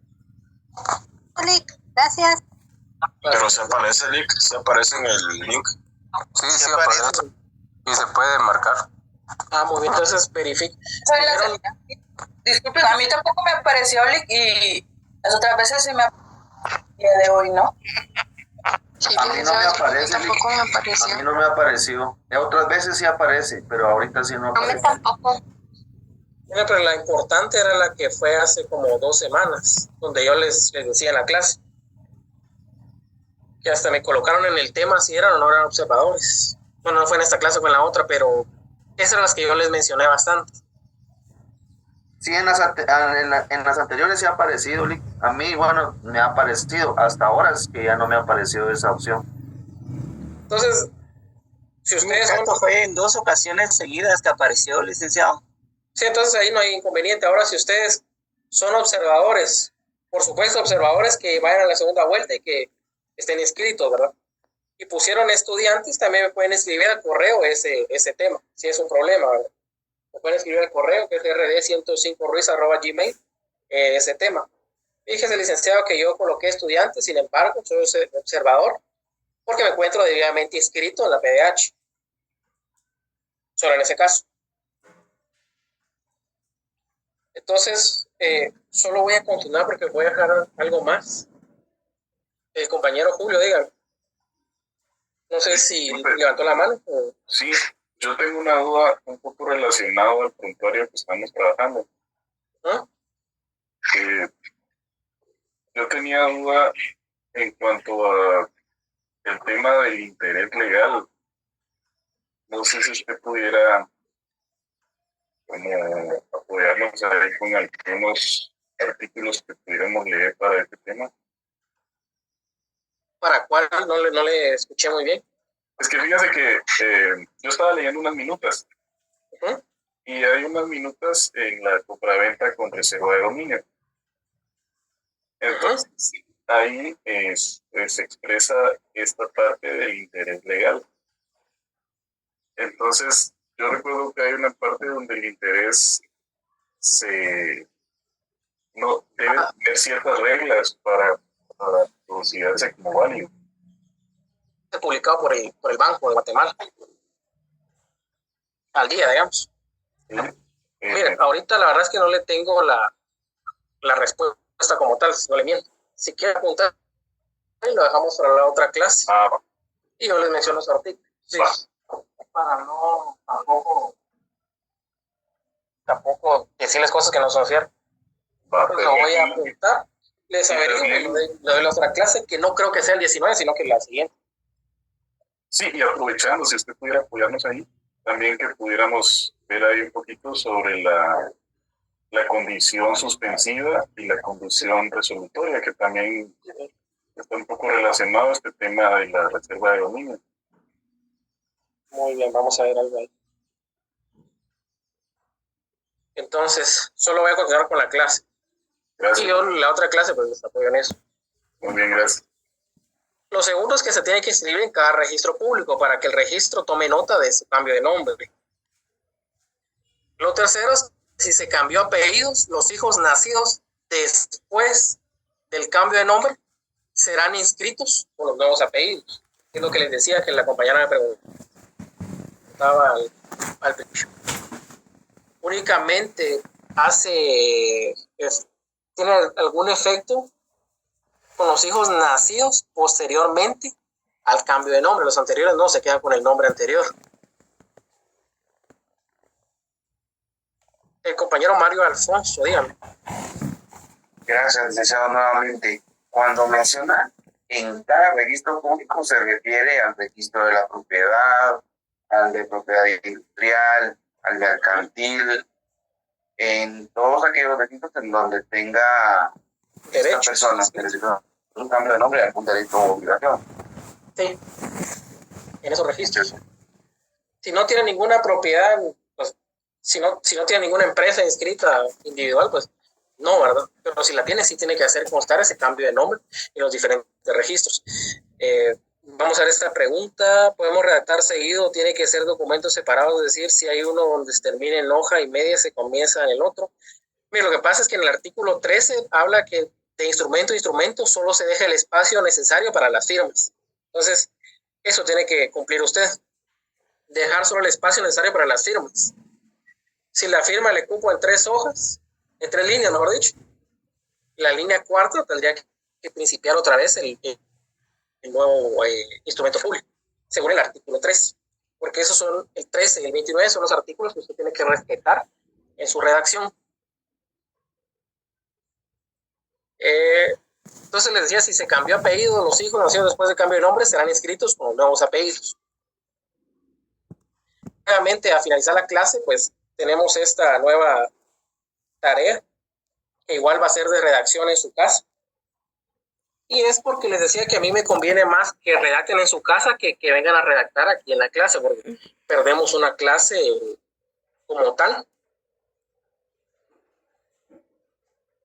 Gracias. Pero se aparece, Lick, se aparece en el link. Sí, sí aparece. Y se puede marcar. Muy bien, entonces verifique. Disculpen, a mí tampoco me apareció, Lick, y las otras veces sí me apareció el día de hoy, ¿no? Sí, a mí no me aparece, tampoco me apareció. A mí no me apareció. Otras veces sí aparece, pero ahorita sí no aparece. A mí tampoco. Mira, pero la importante era la que fue hace como 2 semanas, donde yo les decía en la clase que hasta me colocaron en el tema si eran o no eran observadores. Bueno, no fue en esta clase, fue en la otra, pero Esas son las que yo les mencioné bastante. Sí, en las anteriores sí ha aparecido, a mí, bueno, me ha aparecido, hasta ahora es que ya no me ha aparecido esa opción. Entonces, si ustedes fue en 2 ocasiones seguidas que apareció, licenciado. Sí, entonces ahí no hay inconveniente. Ahora, si ustedes son observadores, por supuesto, observadores que vayan a la segunda vuelta y que estén inscritos, ¿verdad? Y pusieron estudiantes, también me pueden escribir al correo ese tema, si es un problema, ¿verdad? Me pueden escribir al correo, que es rd105ruiz@gmail, ese tema. Fíjese, licenciado, que yo coloqué estudiantes, sin embargo, soy observador, porque me encuentro debidamente inscrito en la PDH. Solo en ese caso. Entonces, solo voy a continuar porque voy a dejar algo más. El compañero Julio, dígame. No sé si levantó la mano. Sí, yo tengo una duda un poco relacionada al prontuario que estamos trabajando. ¿Ah? Yo tenía duda en cuanto a el tema del interés legal. No sé si usted pudiera apoyarnos ahí con algunos artículos que pudiéramos leer para este tema. ¿Para cuál? No le escuché muy bien. Es que fíjese que yo estaba leyendo unas minutas. Y hay unas minutas en la compraventa con reserva de dominio. Entonces, ahí se expresa esta parte del interés legal. Entonces, yo recuerdo que hay una parte donde el interés no debe tener ciertas reglas para considerarse como válido. Publicado por el Banco de Guatemala. Al día, digamos. Miren, ahorita la verdad es que no le tengo la respuesta como tal, no le miento. Si quiere apuntar, lo dejamos para la otra clase. Y yo les menciono los artículos. Sí. Para no tampoco decirles cosas que no son ciertas. Pues lo voy a apuntar. Les averiguo, le doy la otra clase, que no creo que sea el 19, sino que la siguiente. Sí, y aprovechando, si usted pudiera apoyarnos ahí, también que pudiéramos ver ahí un poquito sobre la condición suspensiva y la condición resolutoria, que también está un poco relacionado a este tema de la reserva de dominio. Muy bien, vamos a ver algo ahí. Entonces, solo voy a continuar con la clase. Gracias. Y yo la otra clase, pues les apoyo en eso. Muy bien, gracias. Lo segundo es que se tiene que inscribir en cada registro público para que el registro tome nota de su cambio de nombre. Lo tercero es si se cambió apellidos, los hijos nacidos después del cambio de nombre serán inscritos con los nuevos apellidos. Es lo que les decía que la compañera me preguntaba al principio. Únicamente tiene algún efecto con los hijos nacidos posteriormente al cambio de nombre. Los anteriores no, se quedan con el nombre anterior. El compañero Mario Alfonso, dígame. Gracias, licenciado, nuevamente. Cuando menciona en cada registro público se refiere al registro de la propiedad, al de propiedad industrial, al mercantil, en todos aquellos registros en donde tenga esta persona que necesita un cambio de nombre, algún derecho o obligación. Sí, en esos registros. Si no tiene ninguna propiedad, pues, si no tiene ninguna empresa inscrita individual, pues no, ¿verdad? Pero si la tiene, sí tiene que hacer constar ese cambio de nombre en los diferentes registros. Vamos a ver esta pregunta. ¿Podemos redactar seguido? ¿Tiene que ser documentos separados? Es decir, si hay uno donde se termina en hoja y media, se comienza en el otro. Mira, lo que pasa es que en el artículo 13 habla que de instrumento a instrumento solo se deja el espacio necesario para las firmas. Entonces, eso tiene que cumplir usted. Dejar solo el espacio necesario para las firmas. Si la firma le cupo en 3 hojas, en 3 líneas, mejor dicho, la línea cuarta tendría que principiar otra vez el nuevo instrumento público, según el artículo 3. Porque esos son el 13 y el 29, son los artículos que usted tiene que respetar en su redacción. Entonces les decía, si se cambió apellido, los hijos nacidos después del cambio de nombre serán inscritos con los nuevos apellidos. nuevamente a finalizar la clase, pues tenemos esta nueva tarea, que igual va a ser de redacción en su casa. Y es porque les decía que a mí me conviene más que redacten en su casa que vengan a redactar aquí en la clase, porque perdemos una clase como tal.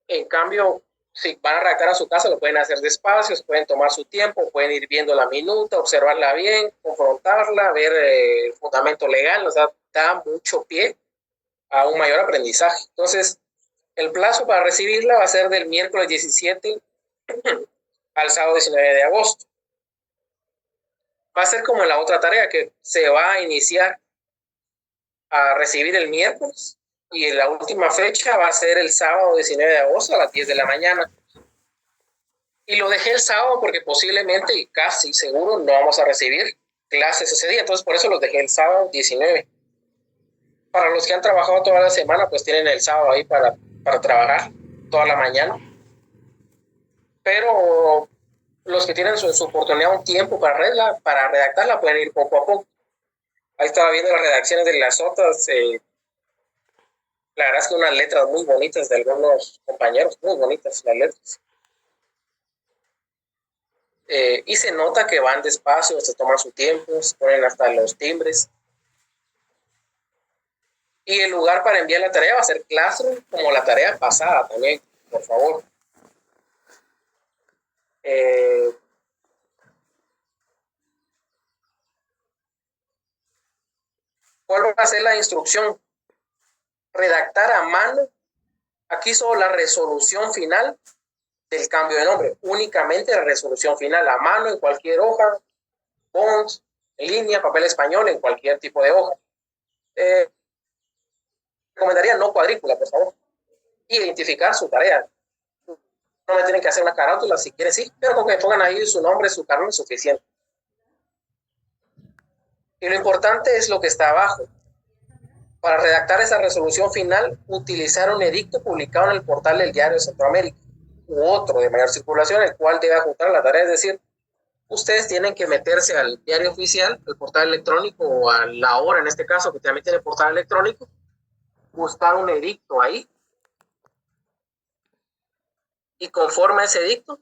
En cambio, si van a redactar a su casa, lo pueden hacer despacio, pueden tomar su tiempo, pueden ir viendo la minuta, observarla bien, confrontarla, ver el fundamento legal, o sea, da mucho pie a un mayor aprendizaje. Entonces, el plazo para recibirla va a ser del miércoles 17 al sábado 19 de agosto. Va a ser como en la otra tarea, que se va a iniciar a recibir el miércoles y la última fecha va a ser el sábado 19 de agosto a las 10 de la mañana. Y lo dejé el sábado porque posiblemente y casi seguro no vamos a recibir clases ese día, entonces por eso los dejé el sábado 19. Para los que han trabajado toda la semana, pues tienen el sábado ahí para trabajar toda la mañana. Pero los que tienen su oportunidad, un tiempo para redactarla, pueden ir poco a poco. Ahí estaba viendo las redacciones de las otras. La verdad es que unas letras muy bonitas de algunos compañeros, muy bonitas las letras. Y se nota que van despacio, se toman su tiempo, se ponen hasta los timbres. Y el lugar para enviar la tarea va a ser Classroom, como la tarea pasada también, por favor. ¿Cuál va a ser la instrucción? Redactar a mano. Aquí solo la resolución final del cambio de nombre. Únicamente la resolución final a mano en cualquier hoja, fonts, en línea, papel español, en cualquier tipo de hoja. Recomendaría no cuadrícula, por favor. Y identificar su tarea. No me tienen que hacer una carátula, si quieren sí, pero con que pongan ahí su nombre, su cargo es suficiente. Y lo importante es lo que está abajo. Para redactar esa resolución final, utilizar un edicto publicado en el portal del Diario de Centroamérica u otro de mayor circulación, el cual debe adjuntar la tarea. Es decir, ustedes tienen que meterse al diario oficial, al portal electrónico o a La Hora, en este caso, que también tiene portal electrónico, buscar un edicto ahí. Y conforme a ese edicto,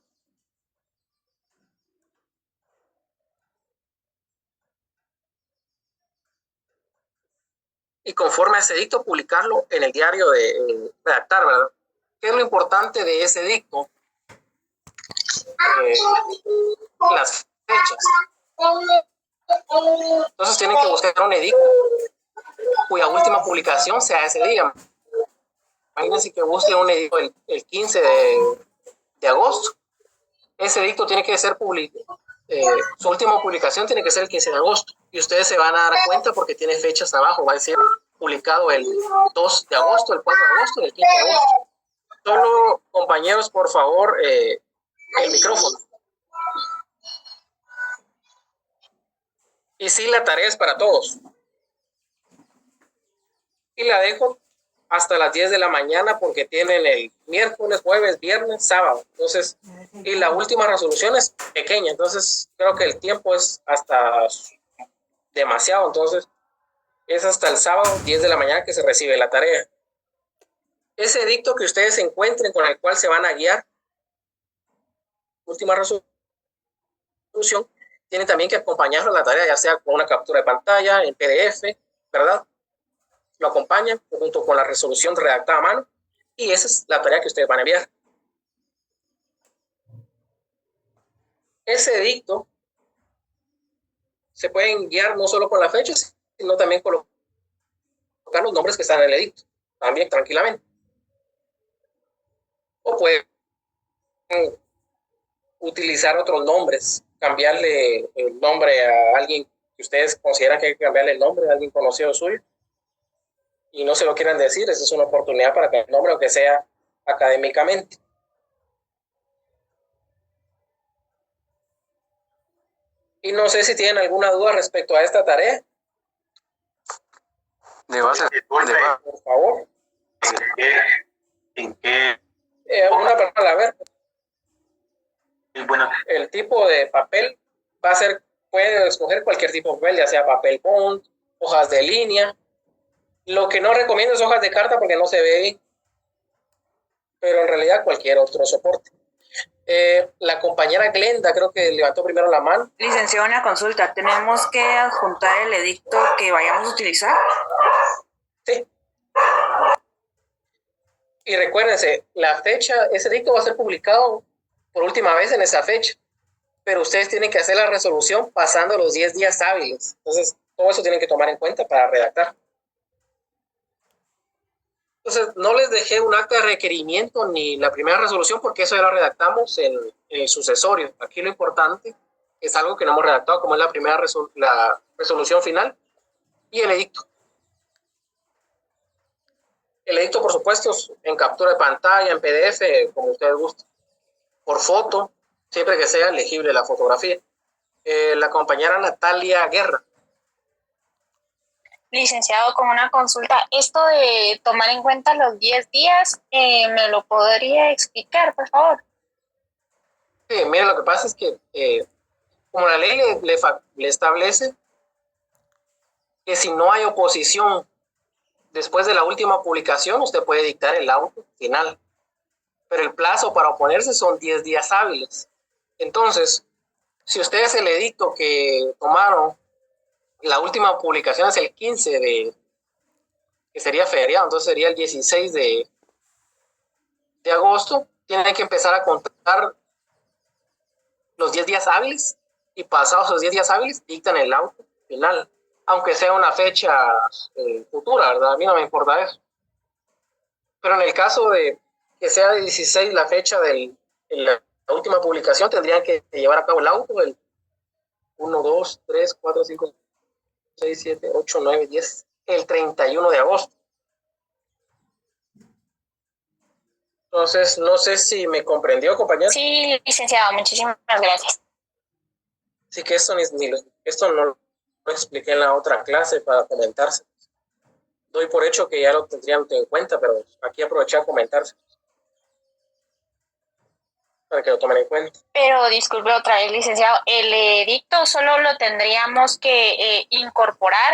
publicarlo en el diario de redactar, ¿verdad? ¿Qué es lo importante de ese edicto? Las fechas. Entonces tienen que buscar un edicto cuya última publicación sea ese día. Imagínense que busquen un edicto el 15 de agosto. Ese edicto tiene que ser publicado. Su última publicación tiene que ser el 15 de agosto. Y ustedes se van a dar cuenta porque tiene fechas abajo. Va a decir publicado el 2 de agosto, el 4 de agosto y el 15 de agosto. Solo, compañeros, por favor, el micrófono. Y sí, la tarea es para todos. Y la dejo hasta las 10 de la mañana porque tienen el miércoles, jueves, viernes, sábado. Entonces, y la última resolución es pequeña. Entonces, creo que el tiempo es hasta demasiado. Entonces, es hasta el sábado, 10 de la mañana que se recibe la tarea. Ese edicto que ustedes encuentren con el cual se van a guiar, última resolución, tienen también que acompañarlo a la tarea, ya sea con una captura de pantalla, en PDF, ¿verdad? Lo acompañan junto con la resolución redactada a mano y esa es la tarea que ustedes van a enviar. Ese edicto se pueden guiar no solo con las fechas, sino también colocar los nombres que están en el edicto, también tranquilamente. O pueden utilizar otros nombres, cambiarle el nombre a alguien que ustedes consideran que hay que cambiarle el nombre, a alguien conocido suyo, y no se lo quieran decir. Esa es una oportunidad para que el nombre, aunque sea académicamente. Y no sé si tienen alguna duda respecto a esta tarea. Por favor. ¿En qué? Una palabra, a ver. Bueno. El tipo de papel va a ser, puede escoger cualquier tipo de papel, ya sea papel bond, hojas de línea. Lo que no recomiendo es hojas de carta porque no se ve, pero en realidad cualquier otro soporte. La compañera Glenda creo que levantó primero la mano. Licenciado, una consulta. ¿Tenemos que adjuntar el edicto que vayamos a utilizar? Sí. Y recuérdense, la fecha, ese edicto va a ser publicado por última vez en esa fecha, pero ustedes tienen que hacer la resolución pasando los 10 días hábiles. Entonces, todo eso tienen que tomar en cuenta para redactar. Entonces, no les dejé un acta de requerimiento ni la primera resolución porque eso ya lo redactamos en el sucesorio. Aquí lo importante es algo que no hemos redactado, como es la primera la resolución final y el edicto. El edicto, por supuesto, en captura de pantalla, en PDF, como ustedes gusten. Por foto, siempre que sea legible la fotografía. La compañera Natalia Guerra. Licenciado, con una consulta, esto de tomar en cuenta los 10 días, ¿me lo podría explicar, por favor? Sí, mira, lo que pasa es que como la ley le establece que si no hay oposición después de la última publicación, usted puede dictar el auto final, pero el plazo para oponerse son 10 días hábiles. Entonces, si ustedes el edicto que tomaron, la última publicación es el 15 que sería feriado, entonces sería el 16 de agosto, tienen que empezar a contar los 10 días hábiles y pasados los 10 días hábiles dictan el auto final, aunque sea una fecha futura, ¿verdad? A mí no me importa eso. Pero en el caso de que sea de 16 la fecha de la última publicación, tendrían que llevar a cabo el auto el 1, 2, 3, 4, 5, 6, 7, 8, 9, 10, el 31 de agosto. Entonces, no sé si me comprendió, compañero. Sí, licenciado, muchísimas gracias. Sí que esto no lo expliqué en la otra clase para comentarse. Doy por hecho que ya lo tendrían en cuenta, pero aquí aproveché a comentarse para que lo tomen en cuenta. Pero disculpe otra vez, licenciado, el edicto solo lo tendríamos que incorporar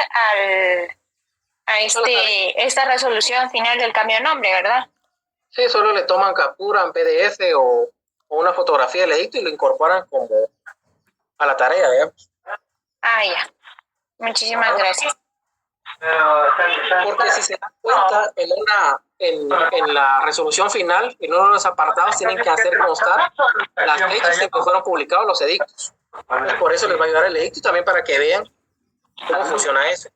a esta resolución final del cambio de nombre, ¿verdad? Sí, solo le toman captura en PDF o una fotografía del edicto y lo incorporan como a la tarea, digamos. Ah, ya. Muchísimas gracias. Porque si se dan cuenta, en la resolución final, en uno de los apartados tienen que hacer constar las fechas en que fueron publicados los edictos. Entonces, por eso les va a ayudar el edicto y también para que vean cómo funciona eso.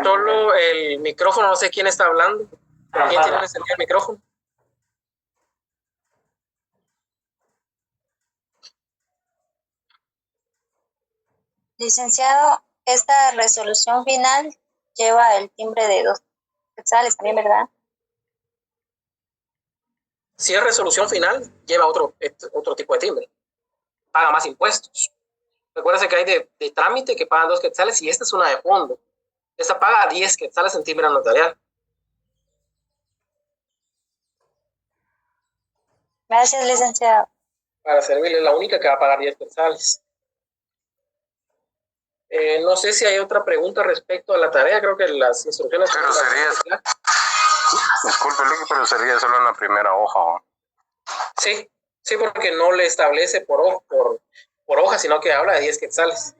Solo el micrófono, no sé quién está hablando. ¿Quién tiene encendido el micrófono? Licenciado, esta resolución final lleva el timbre de 2 quetzales también, ¿verdad? Si es resolución final, lleva otro tipo de timbre. Paga más impuestos. Recuérdense que hay de trámite que pagan 2 quetzales y esta es una de fondo. Esta paga 10 quetzales en timbre notarial. Gracias, licenciado. Para servirle, la única que va a pagar 10 quetzales. No sé si hay otra pregunta respecto a la tarea. Creo que las instrucciones... Pero sería... Disculpe, Luque, pero sería solo en la primera hoja, ¿no? Sí, porque no le establece por hoja, sino que habla de 10 quetzales.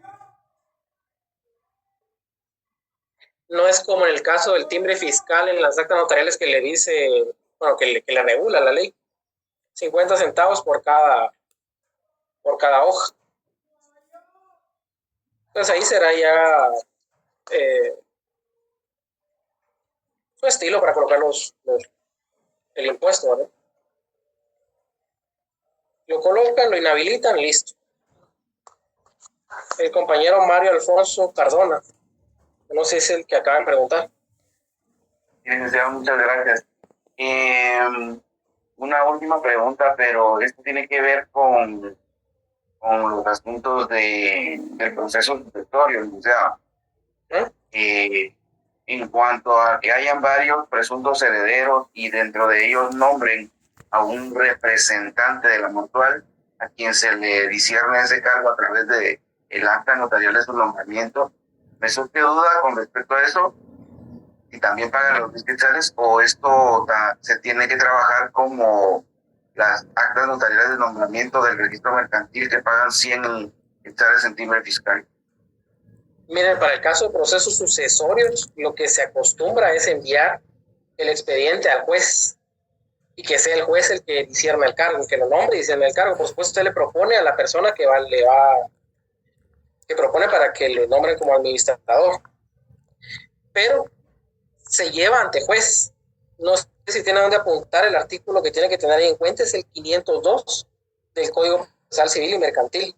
No es como en el caso del timbre fiscal en las actas notariales que le dice, bueno, que le regula la ley. 50 centavos por cada hoja. Entonces ahí será ya su estilo para colocar el impuesto, ¿verdad? Lo colocan, lo inhabilitan, listo. El compañero Mario Alfonso Cardona, no sé si es el que acaba de preguntar. Licenciado, muchas gracias. Una última pregunta, pero esto tiene que ver con los asuntos del proceso sucesorio, licenciado. En cuanto a que hayan varios presuntos herederos y dentro de ellos nombren a un representante de la mutual a quien se le discierne ese cargo a través de el acta notarial de su nombramiento. Me surge duda con respecto a eso, y también pagan los 10 quetzales, o esto se tiene que trabajar como las actas notariales de nombramiento del registro mercantil, que pagan 100 quetzales en timbre fiscal. Miren, para el caso de procesos sucesorios, lo que se acostumbra es enviar el expediente al juez y que sea el juez el que discierna el cargo, que lo nombre y discierna el cargo. Por supuesto, usted le propone a la persona que propone para que le nombren como administrador, pero se lleva ante juez. No sé si tiene donde apuntar el artículo que tiene que tener ahí en cuenta, es el 502 del Código Procesal Civil y Mercantil.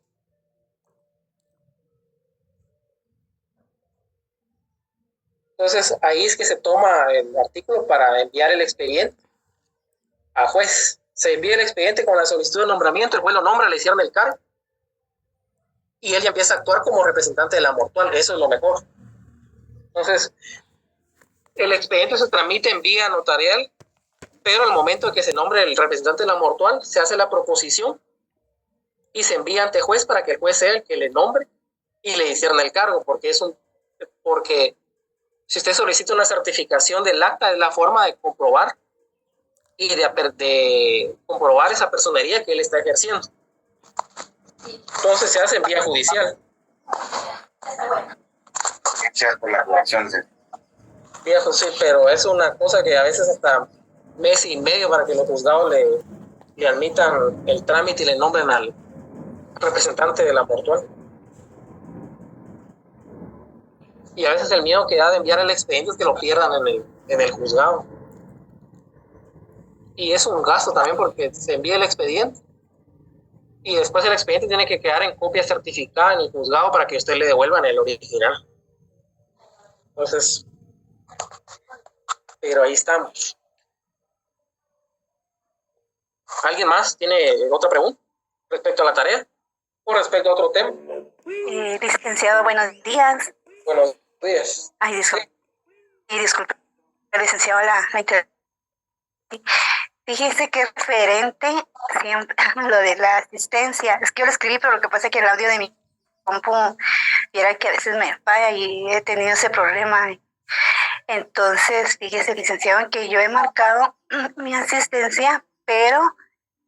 Entonces, ahí es que se toma el artículo para enviar el expediente a juez. Se envía el expediente con la solicitud de nombramiento, el juez lo nombra, le cierra el cargo y él ya empieza a actuar como representante de la mortual. Eso es lo mejor. Entonces, el expediente se tramita en vía notarial, pero al momento de que se nombre el representante de la mortual, se hace la proposición y se envía ante juez para que el juez sea el que le nombre y le discierna el cargo, porque si usted solicita una certificación del acta, es la forma de comprobar y de comprobar esa personería que él está ejerciendo. Entonces se hace en vía judicial. Por la corrección, sí. Viejo, sí, pero es una cosa que a veces hasta mes y medio para que los juzgados le admitan el trámite y le nombren al representante de la mortual. Y a veces el miedo que da de enviar el expediente es que lo pierdan en el juzgado. Y es un gasto también porque se envía el expediente y después el expediente tiene que quedar en copia certificada en el juzgado para que usted le devuelvan el original. Entonces, pero ahí estamos. ¿Alguien más tiene otra pregunta respecto a la tarea o respecto a otro tema? Licenciado, buenos días. Buenos días. Ay, disculpe, licenciado, Fíjese que referente siempre lo de la asistencia. Es que yo lo escribí, pero lo que pasa es que el audio de mi compu, viera que a veces me falla y he tenido ese problema. Entonces, fíjese, licenciado, que yo he marcado mi asistencia, pero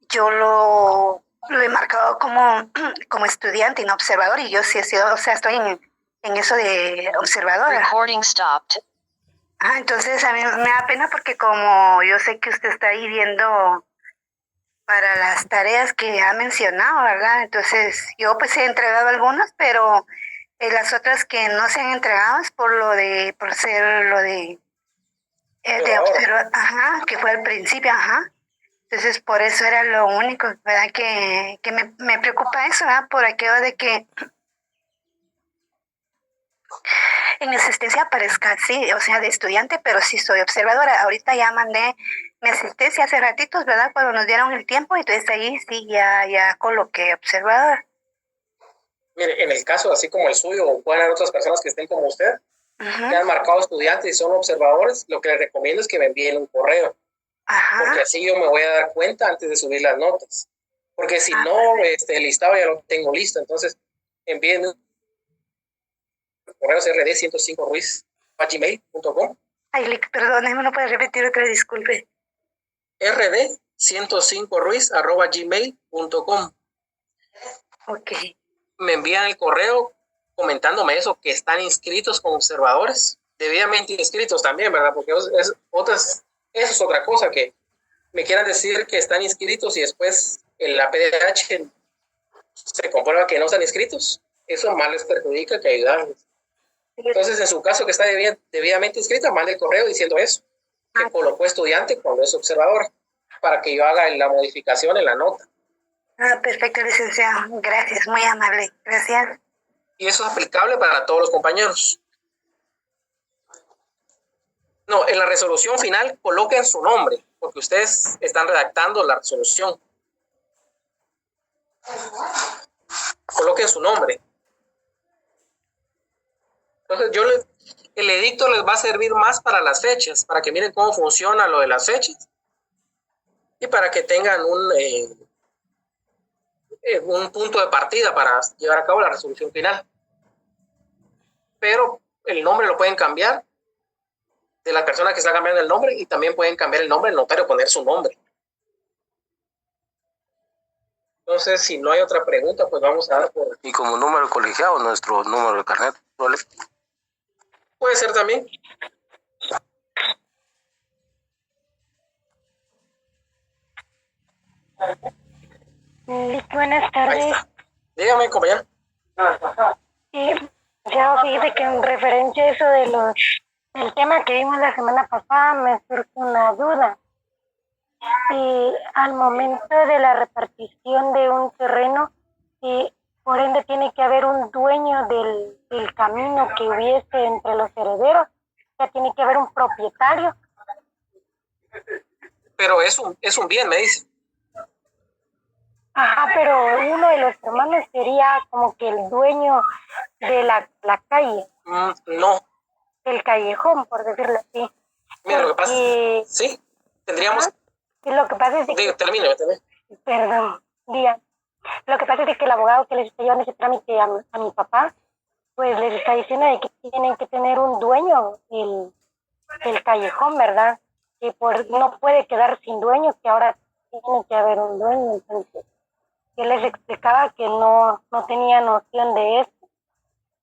yo lo he marcado como estudiante y no observador, y yo sí he sido, o sea, estoy en eso de observadora. Recording stopped. Entonces a mí me da pena porque como yo sé que usted está ahí viendo para las tareas que ha mencionado, ¿verdad? Entonces yo pues he entregado algunas, pero las otras que no se han entregado es por ser lo de observar, que fue al principio, Entonces por eso era lo único, ¿verdad? Que me preocupa eso, ¿verdad? Por aquello de que en asistencia aparezca, sí, o sea, de estudiante, pero sí soy observadora. Ahorita ya mandé mi asistencia hace ratitos, ¿verdad? Cuando nos dieron el tiempo, entonces ahí sí ya coloqué observadora. Mire, en el caso así como el suyo, o pueden haber otras personas que estén como usted, que han marcado estudiantes y son observadores, lo que les recomiendo es que me envíen un correo. Porque así yo me voy a dar cuenta antes de subir las notas. Porque si no, el listado ya lo tengo listo. Entonces, envíenme correo rd105ruiz@gmail.com. Ay, perdón, ¿me lo puedes repetir otra vez? Disculpe. rd105ruiz@gmail.com. Ok. Me envían el correo comentándome eso, que están inscritos como observadores, debidamente inscritos también, ¿verdad? Porque eso es otra cosa, que me quieran decir que están inscritos y después en la PDH se comprueba que no están inscritos. Eso más les perjudica que ayudarles. Entonces, en su caso que está debidamente inscrita, mande el correo diciendo eso, que colocó estudiante cuando es observador, para que yo haga la modificación en la nota. Perfecto, licenciado. Gracias, muy amable. Gracias. Y eso es aplicable para todos los compañeros. No, en la resolución final coloquen su nombre, porque ustedes están redactando la resolución. Coloquen su nombre. Entonces el edicto les va a servir más para las fechas, para que miren cómo funciona lo de las fechas y para que tengan un punto de partida para llevar a cabo la resolución final. Pero el nombre lo pueden cambiar de la persona que está cambiando el nombre y también pueden cambiar el nombre del notario, poner su nombre. Entonces, si no hay otra pregunta, pues vamos a dar por... Y como número colegiado, nuestro número de carnet, ¿vale? Puede ser también. Buenas tardes. Dígame, compañero. Ya fíjese que en referencia a eso del tema que vimos la semana pasada, me surge una duda. Y al momento de la repartición de un terreno, por ende tiene que haber un dueño del camino que hubiese entre los herederos, ya tiene que haber un propietario. Pero es un bien, me dice. Ajá, pero uno de los hermanos sería como que el dueño de la calle. No. El callejón, por decirlo así. Mira, lo que pasa... Sí, tendríamos... Y lo que pasa es que... Termine. Perdón, diga. Lo que pasa es que el abogado que les está llevando ese trámite a mi papá, pues les está diciendo de que tienen que tener un dueño el callejón, ¿verdad? Que no puede quedar sin dueño, que ahora tiene que haber un dueño. Entonces, él les explicaba que no tenía noción de esto.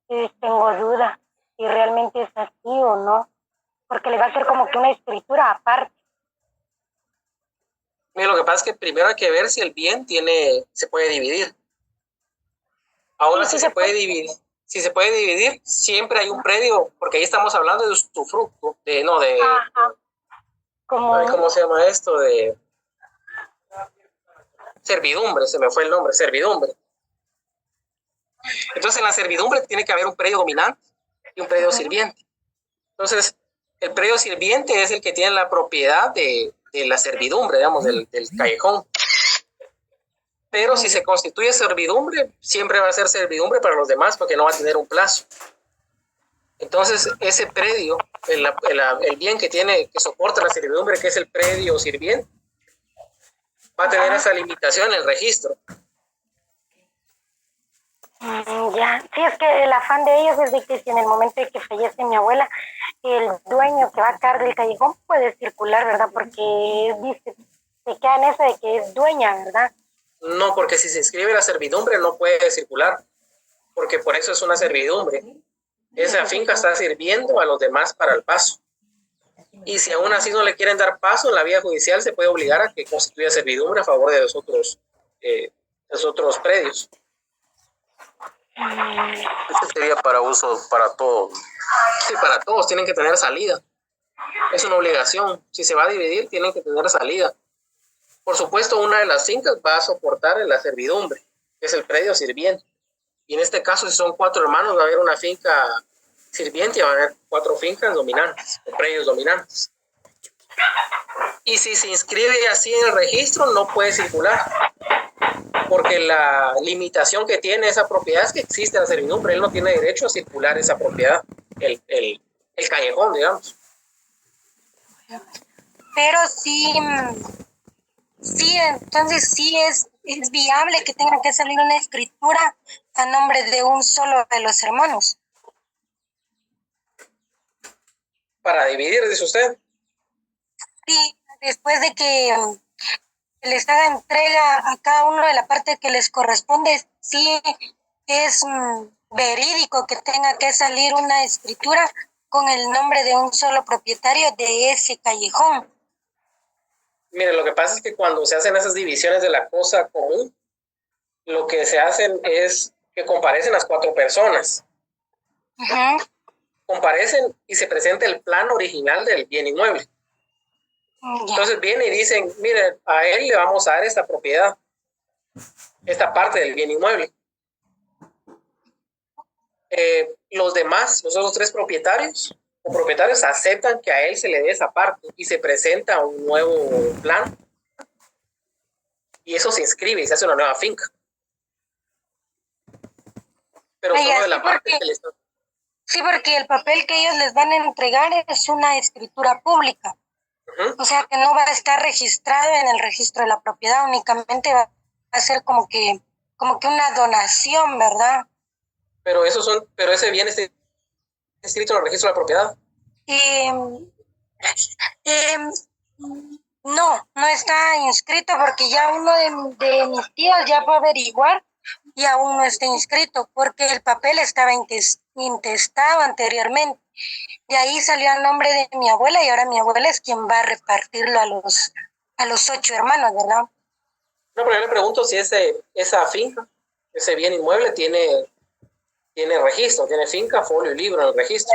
Y tengo duda si realmente es así o no, porque le va a hacer como que una escritura aparte. Mira, lo que pasa es que primero hay que ver si el bien se puede dividir. Ahora, sí, si se puede dividir. Si se puede dividir, siempre hay un predio, porque ahí estamos hablando de usufructo, ¿cómo se llama esto? De servidumbre, se me fue el nombre, servidumbre. Entonces, en la servidumbre tiene que haber un predio dominante y un predio sirviente. Entonces, el predio sirviente es el que tiene la propiedad de la servidumbre, digamos, del callejón. Pero si se constituye servidumbre, siempre va a ser servidumbre para los demás porque no va a tener un plazo. Entonces, ese predio, el bien que soporta la servidumbre, que es el predio sirviente, va a tener esa limitación en el registro. Ya, sí, es que el afán de ellos es de que si en el momento de que fallece mi abuela, el dueño que va a cargar el callejón puede circular, ¿verdad? Porque dice, se queda en eso de que es dueña, ¿verdad? No, porque si se inscribe la servidumbre no puede circular, porque por eso es una servidumbre. Esa finca está sirviendo a los demás para el paso. Y si aún así no le quieren dar paso en la vía judicial, se puede obligar a que constituya servidumbre a favor de los otros predios. Este sería para uso para todos. Sí, para todos, tienen que tener salida. Es una obligación. Si se va a dividir, tienen que tener salida. Por supuesto, una de las fincas va a soportar la servidumbre, que es el predio sirviente. Y en este caso, si son 4 hermanos, va a haber una finca sirviente y va a haber 4 fincas dominantes, o predios dominantes. Y si se inscribe así en el registro, no puede circular, porque la limitación que tiene esa propiedad es que existe la servidumbre. Él no tiene derecho a circular esa propiedad, el callejón, digamos. Pero sí, entonces sí es viable que tenga que salir una escritura a nombre de un solo de los hermanos. Para dividir, dice usted. Sí, después de que les haga entrega a cada uno de la parte que les corresponde, sí es verídico que tenga que salir una escritura con el nombre de un solo propietario de ese callejón. Mire, lo que pasa es que cuando se hacen esas divisiones de la cosa común, lo que se hacen es que comparecen las 4 personas. Uh-huh. Comparecen y se presenta el plan original del bien inmueble. Entonces vienen y dicen, mire, a él le vamos a dar esta propiedad, esta parte del bien inmueble. Los demás, los otros 3 propietarios o propietarios aceptan que a él se le dé esa parte y se presenta un nuevo plan. Y eso se inscribe y se hace una nueva finca. Pero solo de la parte que les... Sí, porque el papel que ellos les van a entregar es una escritura pública. Uh-huh. O sea que no va a estar registrado en el registro de la propiedad, únicamente va a ser como que como que una donación, ¿verdad? Pero ese bien está inscrito en el registro de la propiedad. No está inscrito porque ya uno de mis tíos ya fue a averiguar y aún no está inscrito porque el papel estaba intestado anteriormente. De ahí salió el nombre de mi abuela y ahora mi abuela es quien va a repartirlo a los 8 hermanos, ¿verdad? No, pero yo le pregunto si esa finca, ese bien inmueble tiene registro, tiene finca, folio y libro en el registro.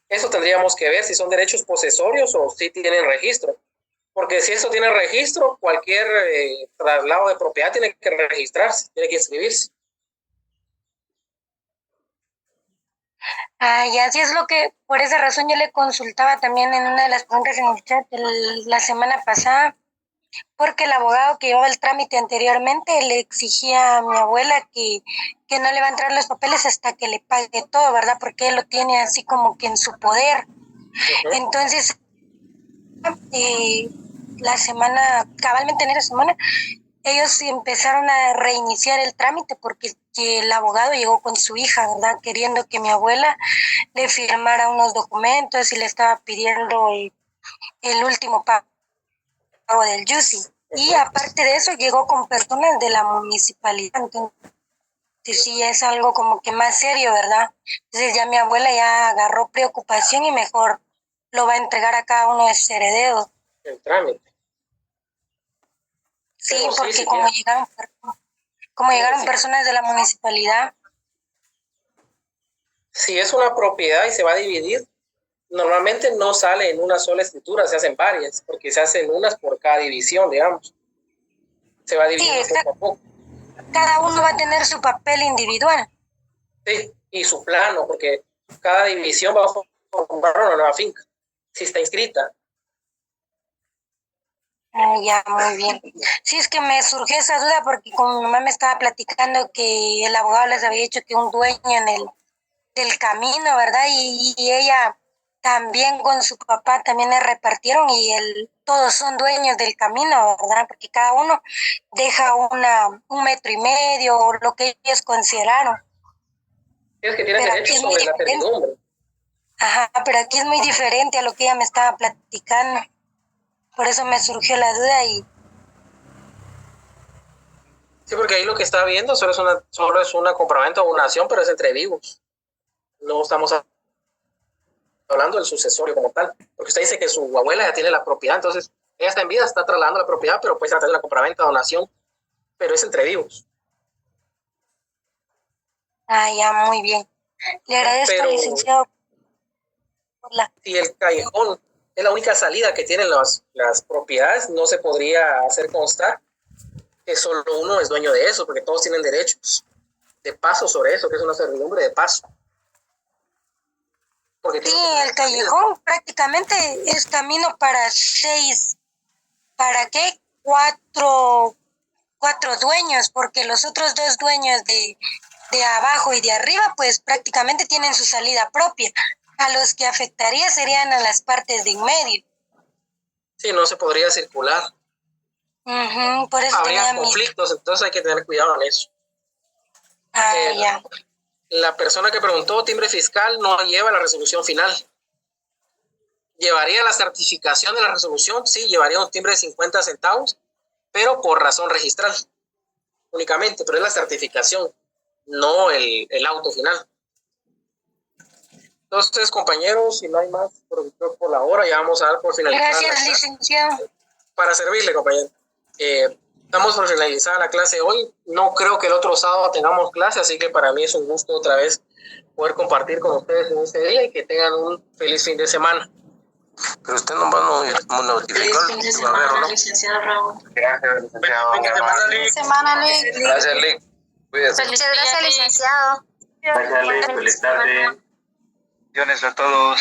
Eso tendríamos que ver si son derechos posesorios o si tienen registro. Porque si eso tiene registro, cualquier traslado de propiedad tiene que registrarse, tiene que inscribirse. Y así es lo que, por esa razón yo le consultaba también en una de las preguntas en el chat la semana pasada, porque el abogado que llevaba el trámite anteriormente le exigía a mi abuela que no le va a entrar los papeles hasta que le pague todo, ¿verdad? Porque él lo tiene así como que en su poder. Entonces, cabalmente en esa semana, ellos empezaron a reiniciar el trámite porque el abogado llegó con su hija, ¿verdad? Queriendo que mi abuela le firmara unos documentos y le estaba pidiendo el último pago del YUSI. Y aparte de eso, llegó con personas de la municipalidad. Entonces, sí, es algo como que más serio, ¿verdad? Entonces ya mi abuela ya agarró preocupación y mejor lo va a entregar a cada uno de sus herederos. El trámite. Sí, porque como llegaron personas de la municipalidad. Si es una propiedad y se va a dividir, normalmente no sale en una sola escritura, se hacen varias, porque se hacen unas por cada división, digamos. Se va a dividir poco a poco. Cada uno va a tener su papel individual. Sí, y su plano, porque cada división va a formar una nueva finca, si está inscrita. Ya, muy bien. Sí, es que me surgió esa duda porque como mi mamá me estaba platicando que el abogado les había dicho que un dueño del camino, ¿verdad? Y ella también con su papá también le repartieron y todos son dueños del camino, ¿verdad? Porque cada uno deja 1,5 metros o lo que ellos consideraron. Es que tienen derecho sobre la servidumbre. Ajá, pero aquí es muy diferente a lo que ella me estaba platicando. Por eso me surgió la duda y... Sí, porque ahí lo que está viendo solo es una compraventa o una acción, pero es entre vivos. No estamos hablando del sucesorio como tal. Porque usted dice que su abuela ya tiene la propiedad, entonces ella está en vida, está trasladando la propiedad, pero puede tratar de una compraventa o donación, pero es entre vivos. Ya, muy bien. Le agradezco, licenciado. Si el callejón es la única salida que tienen las propiedades, no se podría hacer constar que solo uno es dueño de eso, porque todos tienen derechos de paso sobre eso, que es una servidumbre de paso. Porque sí, el callejón prácticamente es camino para 6, ¿para qué? 4 dueños, porque los otros 2 dueños de abajo y de arriba, pues prácticamente tienen su salida propia. A los que afectaría serían a las partes de en medio. Sí, no se podría circular. Por eso habría conflictos, entonces hay que tener cuidado en eso. Ya. La persona que preguntó timbre fiscal no lleva la resolución final. ¿Llevaría la certificación de la resolución? Sí, llevaría un timbre de 50 centavos, pero por razón registral únicamente, pero es la certificación, no el auto final. Entonces, compañeros, si no hay más por la hora, ya vamos a dar por finalizada. Gracias, licenciado. Para servirle, compañero. Damos por finalizada la clase hoy. No creo que el otro sábado tengamos clase, así que para mí es un gusto otra vez poder compartir con ustedes en este día y que tengan un feliz fin de semana. Pero usted no va a notificar. Feliz fin de semana, ¿no? Licenciado Raúl. Gracias, licenciado. Feliz semana, Lic. Gracias, Lic. Muchas gracias, licenciado. Gracias, Lic. Feliz tarde. Bendiciones a todos.